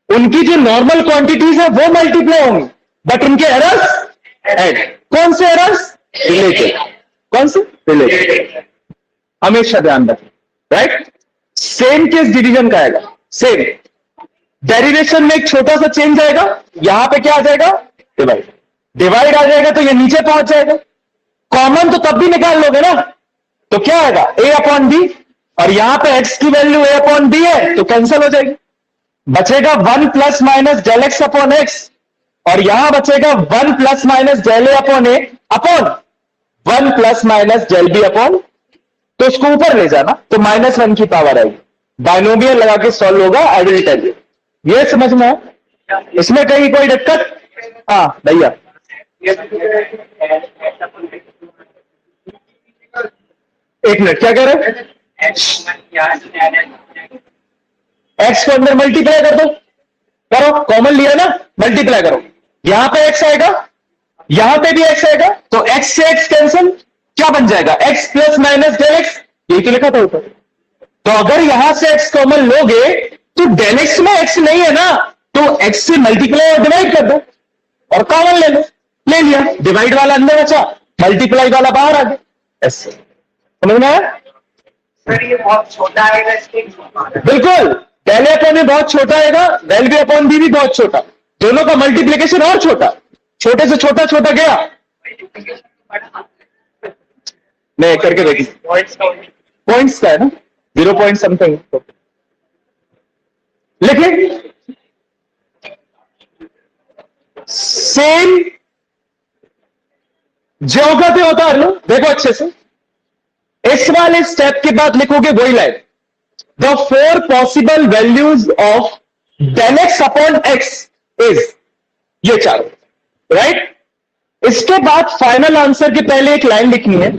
उनकी जो नॉर्मल क्वांटिटीज है वो मल्टीप्लाई होंगी, बट उनके एरर्स ऐड। कौन से एरर्स? रिलेटिव। कौन से? रिलेटिव। हमेशा ध्यान रखें, राइट? सेम केस डिवीजन का आएगा, सेम। डेरिवेशन में एक छोटा सा चेंज आएगा, यहां पे क्या आ जाएगा? डिवाइड। डिवाइड आ जाएगा तो ये नीचे पहुंच जाएगा। कॉमन तो तब भी निकाल लोगे ना, तो क्या आएगा? ए अपॉन बी, और यहां पे एक्स की वैल्यू ए अपॉन बी है तो कैंसिल हो जाएगी। बचेगा 1 plus minus del x upon X, और यहां बचेगा 1 plus minus del A upon A upon 1 plus minus del B upon, तो उसको ऊपर ले जाना तो -1 की पावर आएगी। बाइनोमियल लगा के सॉल्व होगा, आई विल टेल यू। ये समझ में है? इसमें कहीं कोई दिक्कत? हाँ भैया, एक मिनट, क्या कह रहे हैं? एक्स को अंदर मल्टीप्लाई कर दो, करो, कॉमन लिया ना, मल्टीप्लाई करो। यहां पे एक्स आएगा, यहां पे भी एक्स आएगा, तो एक्स से एक्स कैंसिल, क्या बन जाएगा? X plus minus del x, यही तो लिखा था ऊपर। तो अगर यहां से एक्स कॉमन लोगे तो डेल एक्स में एक्स नहीं है ना, तो एक्स से मल्टीप्लाई और डिवाइड कर दो और कॉमन ले लो। ले लिया, डिवाइड वाला अंदर बचा, मल्टीप्लाई वाला बाहर आ गया। ऐसे समझ में आया? सर ये बहुत छोटा आएगा, बिल्कुल, डेल ए अपॉन ए बहुत छोटा आएगा, डेल बी अपॉन बी भी बहुत छोटा, दोनों का मल्टीप्लीकेशन और छोटा, छोटे से छोटा छोटा गया। नहीं करके देखिए, पॉइंट्स का है ना, 0 पॉइंट समथिंग लिखिए। सेम ज्योग्राफी होता है लो, देखो अच्छे से। इस वाले स्टेप के बाद लिखोगे वही line, the 4 possible values of del x upon x is, ये चारों, राइट? इसके बाद फाइनल आंसर के पहले एक लाइन लिखनी है,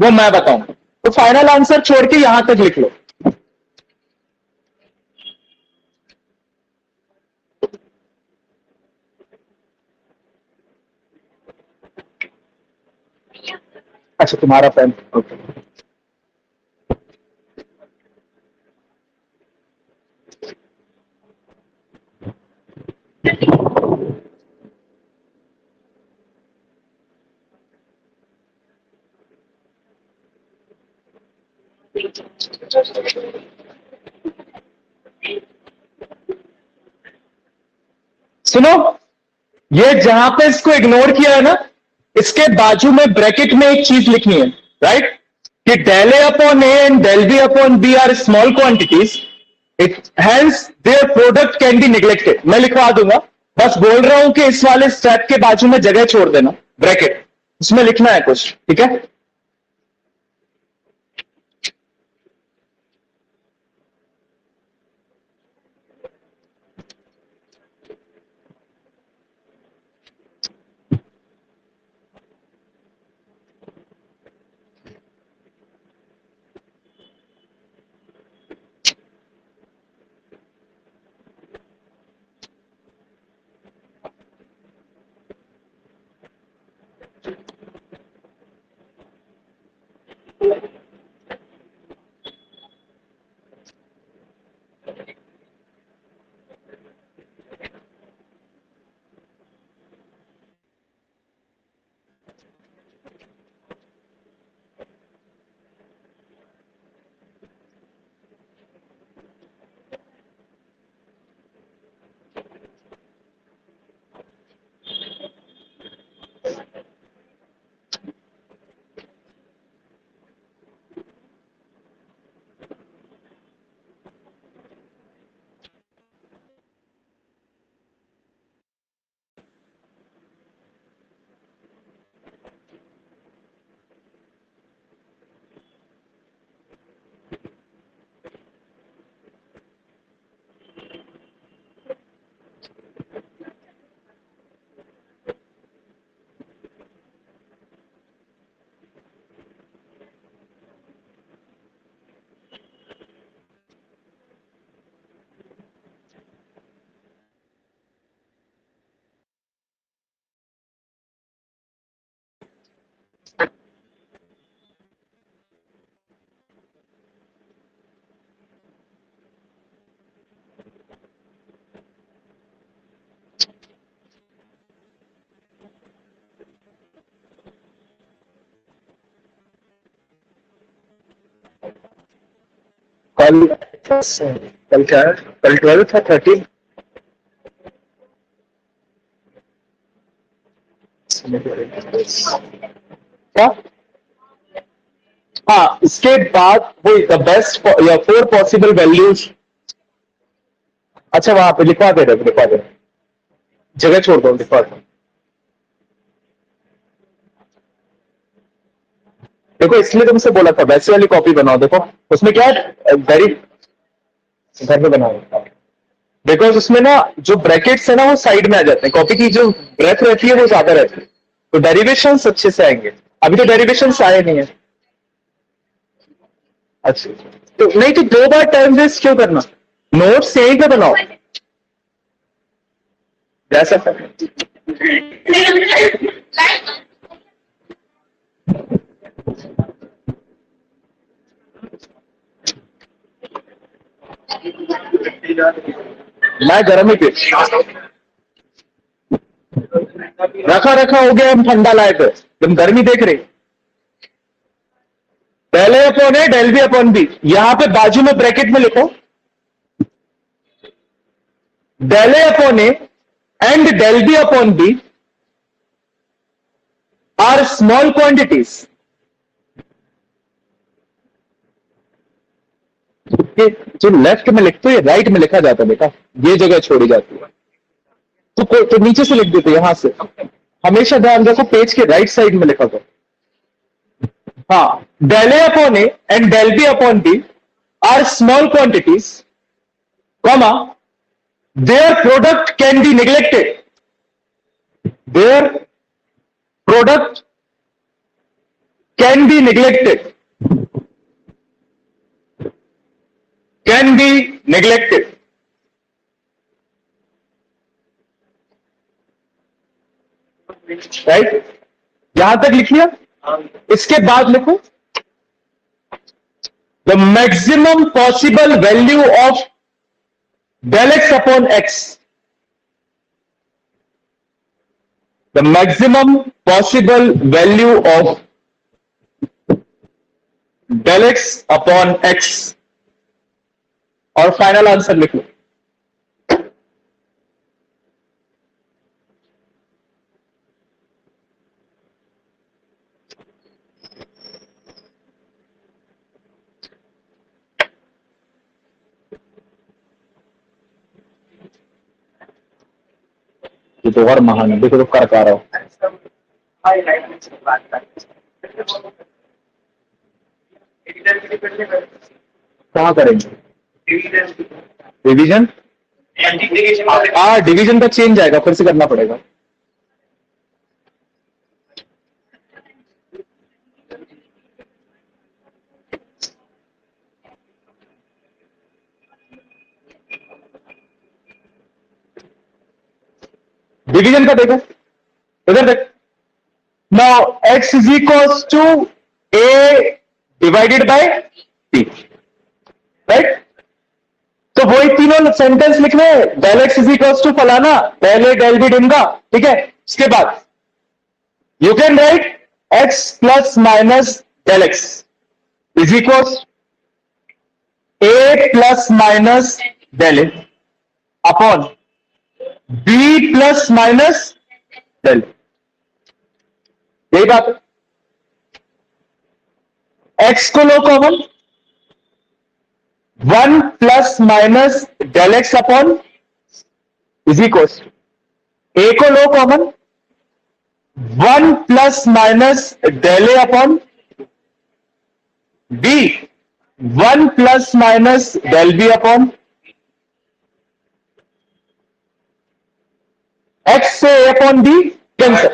वो मैं बताऊं, तो फाइनल आंसर छोड़ के यहां तक लिख लो। अच्छा तुम्हारा पेन, ओके। सुनो, ये जहां पे इसको इग्नोर किया है ना, इसके बाजू में ब्रैकेट में एक चीज लिखनी है, राइट? कि del A upon a and del B upon b are small quantities, it hence their product can be neglected. मैं लिखवा दूंगा, बस बोल रहा हूं कि इस वाले स्टेप के बाजू में जगह छोड़ देना, ब्रैकेट, उसमें लिखना है कुछ, ठीक है? कल क्या है? कल 12 था 13। क्या? हाँ, इसके बाद वही द बेस्ट या 4 पॉसिबल वैल्यूज। अच्छा, वहां पे लिखवा दे रहे, लिखवा दे, जगह छोड़ दो, लिखवा दो। देखो, इसलिए तुमसे बोला था वैसे वाली कॉपी बनाओ। देखो उसमें क्या है, वेरी घर में बनाओ, बिकॉज उसमें ना जो ब्रैकेट्स है ना वो साइड में आ जाते हैं। कॉपी की जो ब्रेथ रहती है वो ज्यादा रहती है, तो डेरिवेशंस अच्छे से आएंगे। अभी तो डेरिवेशंस आए नहीं है। अच्छा, तो नहीं तो 2 बार टाइम वेस्ट क्यों करना, नोट्स यहीं पे बनाओ जैसा मैं गर्म ही पी रखा रखा हो गया, हम ठंडा लाए थे, तुम गर्मी देख रहे। पहले अपॉन है डेल बी अपॉन बी, यहां पे बाजू में ब्रैकेट में लिखो del A upon a and del B upon b are small quantities. जो लेफ्ट में लिखते हैं राइट में लिखा जाता है बेटा, ये जगह छोड़ी जाती है। तो नीचे से लिख देते, यहां से। हमेशा ध्यान रखो पेज के राइट साइड में लिखा था। हाँ, del A upon a and del B upon b are small quantities, comma their product can be neglected. Their product can be neglected. Can be neglected. Right? यहां तक लिख लिया। इसके बाद लिखो the maximum possible value of del x upon x. The maximum possible value of del x upon x. और final answer लिख लो। ये तो और महान है, देखो तो कर पा रहा हूं। कहाँ करेंगे डिवीजन? हाँ, डिवीजन का चेंज आएगा, फिर से करना पड़ेगा। डिवीजन का देखो, इधर देख। Now x is equals to a divided by b, right? तो वही तीनों सेंटेंस लिखने, del x is equals to फलाना, डेल ए डेल बी डिमगा, ठीक है? इसके बाद you can write x plus minus del x is equals a plus minus del A upon b plus minus del. यही बात है। x को लो common, 1 plus minus del x upon is equals, a को लो कॉमन, 1 प्लस माइनस डेल ए upon b, 1 plus minus del B upon x से a upon b cancel,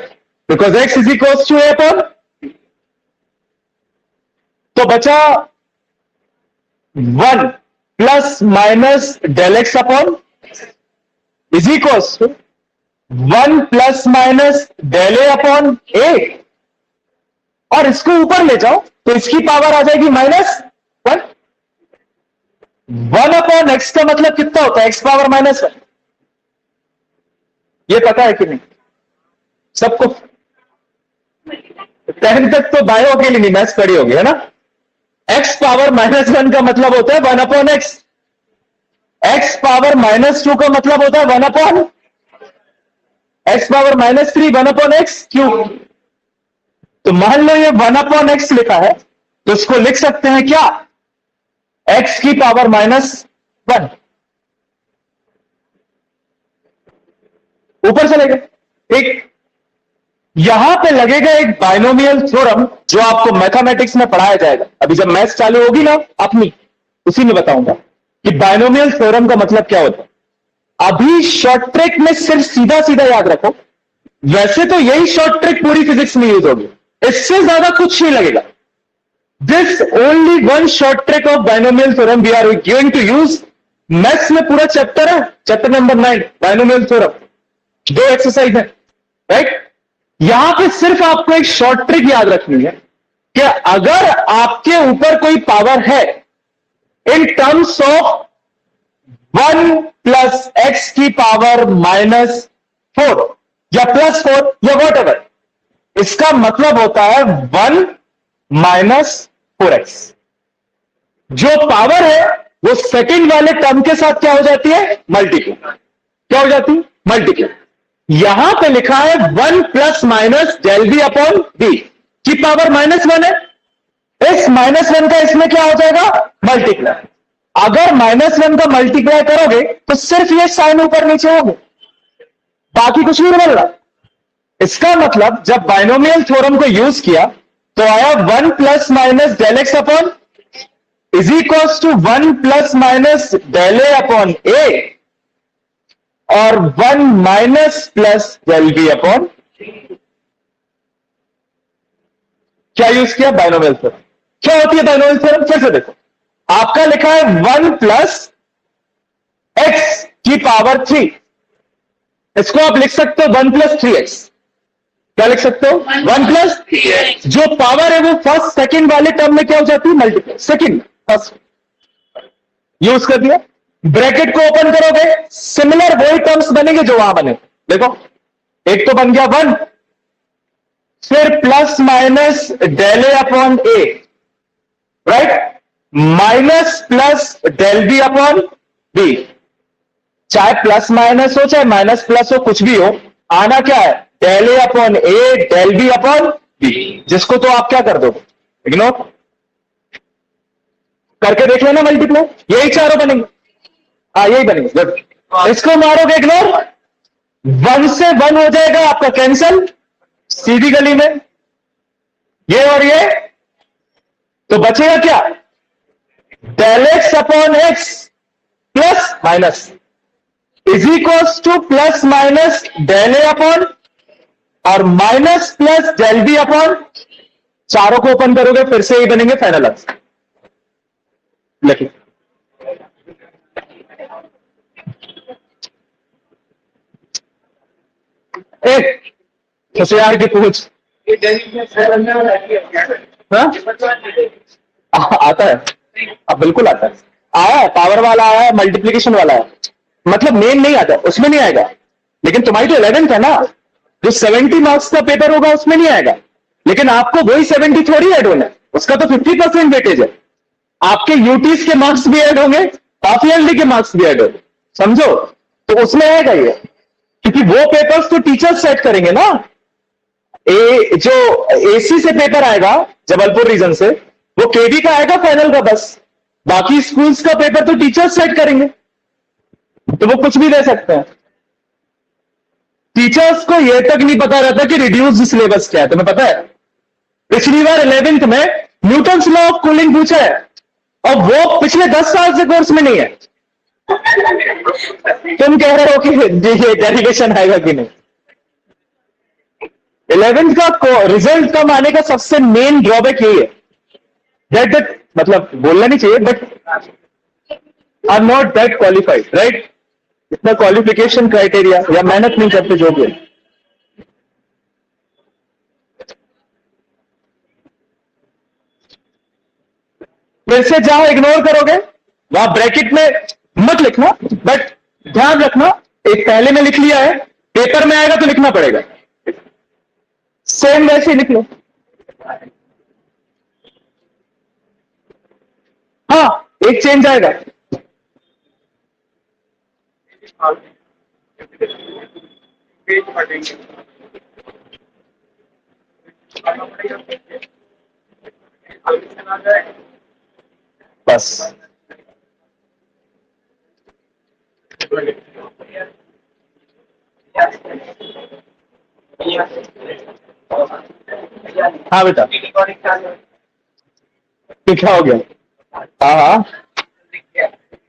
because x is equals to a upon. तो बचा 1 plus minus del x upon is equals to 1 plus minus del A upon ए, और इसको ऊपर ले जाओ तो इसकी पावर आ जाएगी -1। 1 अपॉन एक्स का मतलब कितना होता है? X power -1। ये पता है कि नहीं सबको? 10 तक तो बायो के लिए नहीं मैथ्स पढ़ी होगी, है ना? x पावर -1 का मतलब होता है 1/x, x पावर -2 का मतलब होता है 1/, x पावर -3 1/x क्यूब। तो मान लो ये 1/x लिखा है, तो इसको लिख सकते हैं क्या, x की पावर -1। ऊपर चलेगा, ठीक। यहां पे लगेगा एक बाइनोमियल थ्योरम, जो आपको मैथमेटिक्स में पढ़ाया जाएगा। अभी जब मैथ्स चालू होगी ना अपनी, उसी में बताऊंगा कि बाइनोमियल थ्योरम का मतलब क्या होता है। अभी शॉर्ट ट्रिक में सिर्फ सीधा सीधा याद रखो, वैसे तो यही शॉर्ट ट्रिक पूरी फिजिक्स में यूज होगी, इससे ज्यादा कुछ नहीं लगेगा। This only one short trick of binomial theorem we are going to use. Maths में पूरा चैप्टर है, chapter number 9 binomial theorem, 2 exercise है, राइट। यहां पे सिर्फ आपको एक शॉर्ट ट्रिक याद रखनी है कि अगर आपके ऊपर कोई पावर है इन टर्म्स ऑफ 1 + x की पावर -4 या +4 या वॉट एवर, इसका मतलब होता है 1 - 4x। जो पावर है वो सेकंड वाले टर्म के साथ क्या हो जाती है, मल्टीप्लाई। क्या हो जाती है, मल्टीप्लाई। यहां पे लिखा है 1 ± del v अपॉन b की पावर -1 है, इस -1 का इसमें क्या हो जाएगा, मल्टीप्लाई। अगर -1 का मल्टीप्लाई करोगे तो सिर्फ ये साइन ऊपर नीचे होंगे, बाकी कुछ नहीं बदल रहा। इसका मतलब जब बाइनोमियल थ्योरम को यूज किया तो आया 1 ± del x upon is equals to 1 ± del a upon a और 1 - del v अपॉन, क्या यूज किया, बाइनोमियल थ्योरम। क्या होती है बाइनोमियल थ्योरम, फिर से देखो। आपका लिखा है 1 + x की पावर 3, इसको आप लिख सकते हो 1 + 3x। क्या लिख सकते हो, 1 + 3x। जो पावर है वो फर्स्ट सेकंड वाले टर्म में क्या हो जाती है, मल्टीप्लाई। सेकंड फर्स्ट यूज कर दिया, ब्रैकेट को ओपन करोगे, सिमिलर वही टर्म्स बनेंगे जो वहां बने। देखो, एक तो बन गया 1, फिर ± del a upon a, right, - del b upon b। चाहे प्लस माइनस हो, चाहे माइनस प्लस हो, कुछ भी हो, आना क्या है, del a upon a del b upon b, जिसको तो आप क्या कर दोगे, इग्नोर करके देख लेना, मल्टीप्लाई। यही चारों बनेंगे, हाँ यही बनेंगे, गुड। इसको मारोगे इग्नोर, 1 से 1 हो जाएगा आपका कैंसल, सीधी गली में ये और ये, तो बचेगा क्या, del x upon x plus minus is equals to ± del a upon और -+ del b अपॉन, चारों को ओपन करोगे फिर से ही बनेंगे फाइनल आंसर। लिखिए, एक होशियार की पूछ, हाँ? आता है, अब बिल्कुल आता है, आया है, पावर वाला आया है, मल्टीप्लीकेशन वाला है, मतलब मेन नहीं आता, उसमें नहीं आएगा। लेकिन तुम्हारी तो 11th है ना, जो 70 मार्क्स का पेपर होगा उसमें नहीं आएगा, लेकिन आपको वही 70 थोड़ी ऐड होना है, उसका तो 50% वेटेज है। आपके यूटीज के मार्क्स भी ऐड होंगे, पार्शियलिटी के मार्क्स भी ऐड होंगे, समझो, तो उसमें आएगा ये, क्योंकि वो पेपर्स तो टीचर्स सेट करेंगे ना। जो एसी से पेपर आएगा जबलपुर रीजन से, वो केवी का आएगा फाइनल का बस, बाकी स्कूल्स का पेपर तो टीचर्स सेट करेंगे, तो वो कुछ भी दे सकते हैं। टीचर्स को यह तक नहीं पता रहता कि रिड्यूस्ड सिलेबस क्या है, तुम्हें पता है, पिछली बार 11th में न्यूटन्स लॉ ऑफ कूलिंग पूछा है, और वो पिछले 10 साल से कोर्स में नहीं है। तुम कह रहे हो कि ये डेरिवेशन आएगा कि नहीं। 11th का रिजल्ट कम आने का सबसे मेन ड्रॉबैक यही है, दैट मतलब बोलना नहीं चाहिए, but are not that qualified, right. इतना क्वालिफिकेशन क्राइटेरिया या मेहनत नहीं करते जो भी। फिर से जहां इग्नोर करोगे वहां ब्रैकेट में मत लिखना, बट ध्यान रखना, एक पहले में लिख लिया है, पेपर में आएगा तो लिखना पड़ेगा, सेम वैसे ही लिख लो। हाँ, एक चेंज आएगा। बस हाँ बेटा, क्या हो गया? हाँ हाँ,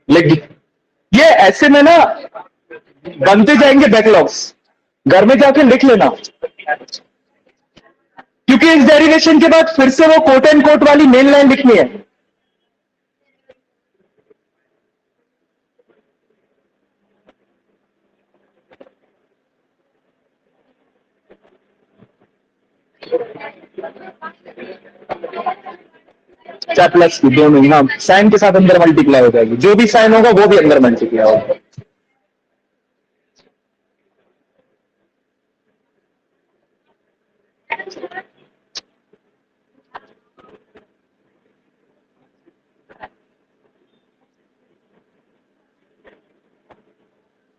लिख। ये ऐसे में ना बनते जाएंगे बैकलॉग्स, घर में जाके लिख लेना, क्योंकि इस डेरिवेशन के बाद फिर से वो कोट एंड कोट वाली मेन लाइन लिखनी है। चार प्लस की दोनों ही, हाँ, साइन के साथ अंदर मल्टीप्लाई हो जाएगी, जो भी साइन होगा वो भी अंदर मल्टीप्लाई होगा।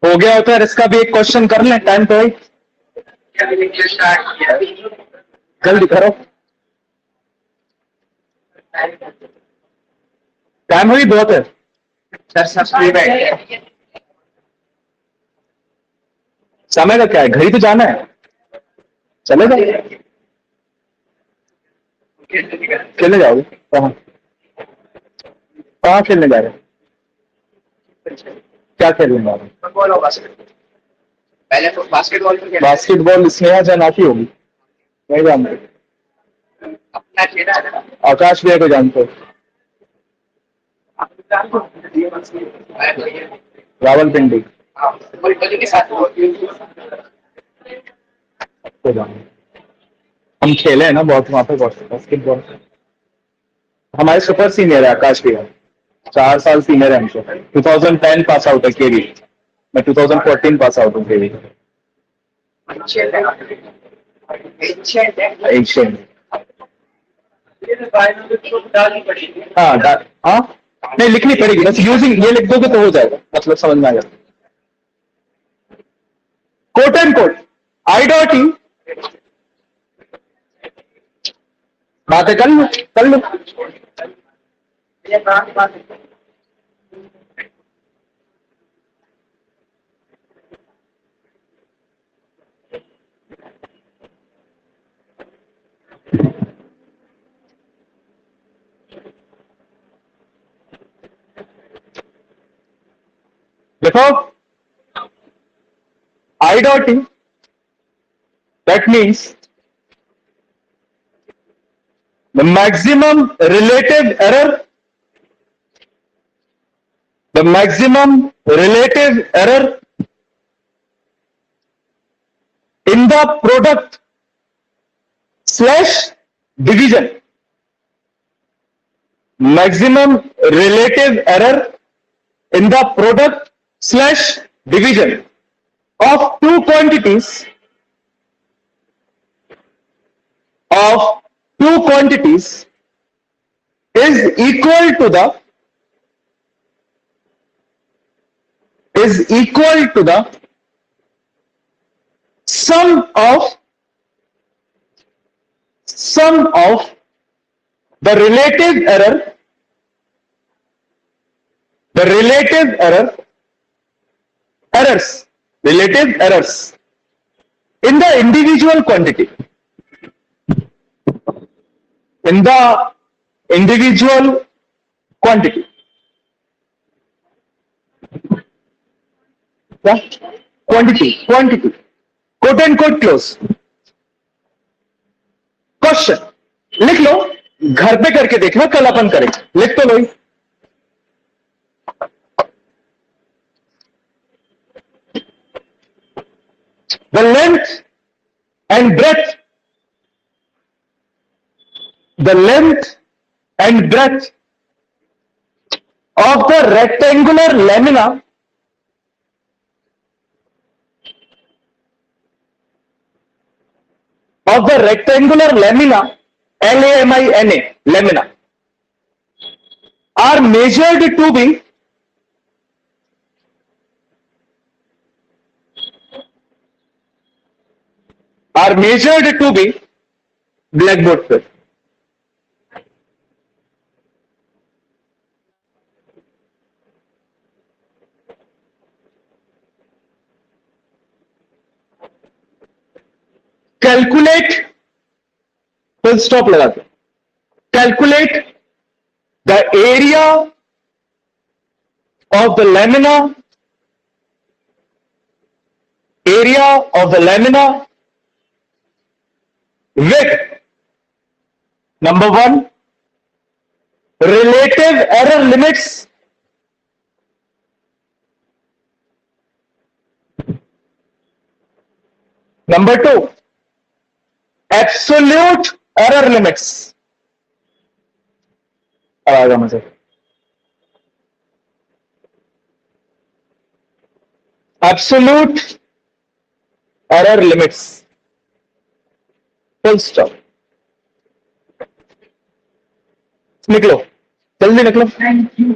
हो गया होता है, इसका भी एक क्वेश्चन कर लें, टाइम तो है, जल्दी करो, टाइम हुई बहुत है। समय का क्या है, घड़ी तो जाना है, चलेगा। खेलने जाओगे कहाँ? कहाँ खेलने जा रहे हो? क्या खेलने जा रहे हो? पहले तो बास्केटबॉल खेला, बास्केटबॉल स्नेहा जैन आती होगी, नहीं जानते? अपना खेला है ना। आकाश भैया को जानते हो? रावलपिंडी के साथ को जानते, हम खेले हैं ना बहुत वहां पे बास्केटबॉल। हमारे सुपर सीनियर है आकाश भैया, 4 साल सीनियर है हमसे, 2010 पास आउट है केवी, मैं 2014 पास आउट हूँ केवी। एशियन, हाँ हाँ, नहीं लिखनी पड़ेगी, बस यूजिंग ये लिख दोगे तो हो जाएगा, मतलब समझ में आ जाएगा। Quote and quote, i dot e, बातें कर लो कर लो। देखो, i dot E, that means the maximum relative error, the maximum relative error in the product slash division, maximum relative error in the product slash division of two quantities is equal to the sum of the relative errors in the individual quantity, in the individual quantity. Yeah? Quantity, quote and quote close. Question लिख लो, घर पे करके देखना, कल अपन करेंगे, लिख तो लो। The length and breadth of the rectangular lamina LAMINA, lamina are measured to be blackboard पे. Calculate, full stop लगाते. Calculate the area of the lamina with number 1 relative error limits, number 2 absolute error limits. अब आएगा मजे. Absolute error limits, full stop. निकलो, जल्दी निकलो. Thank you.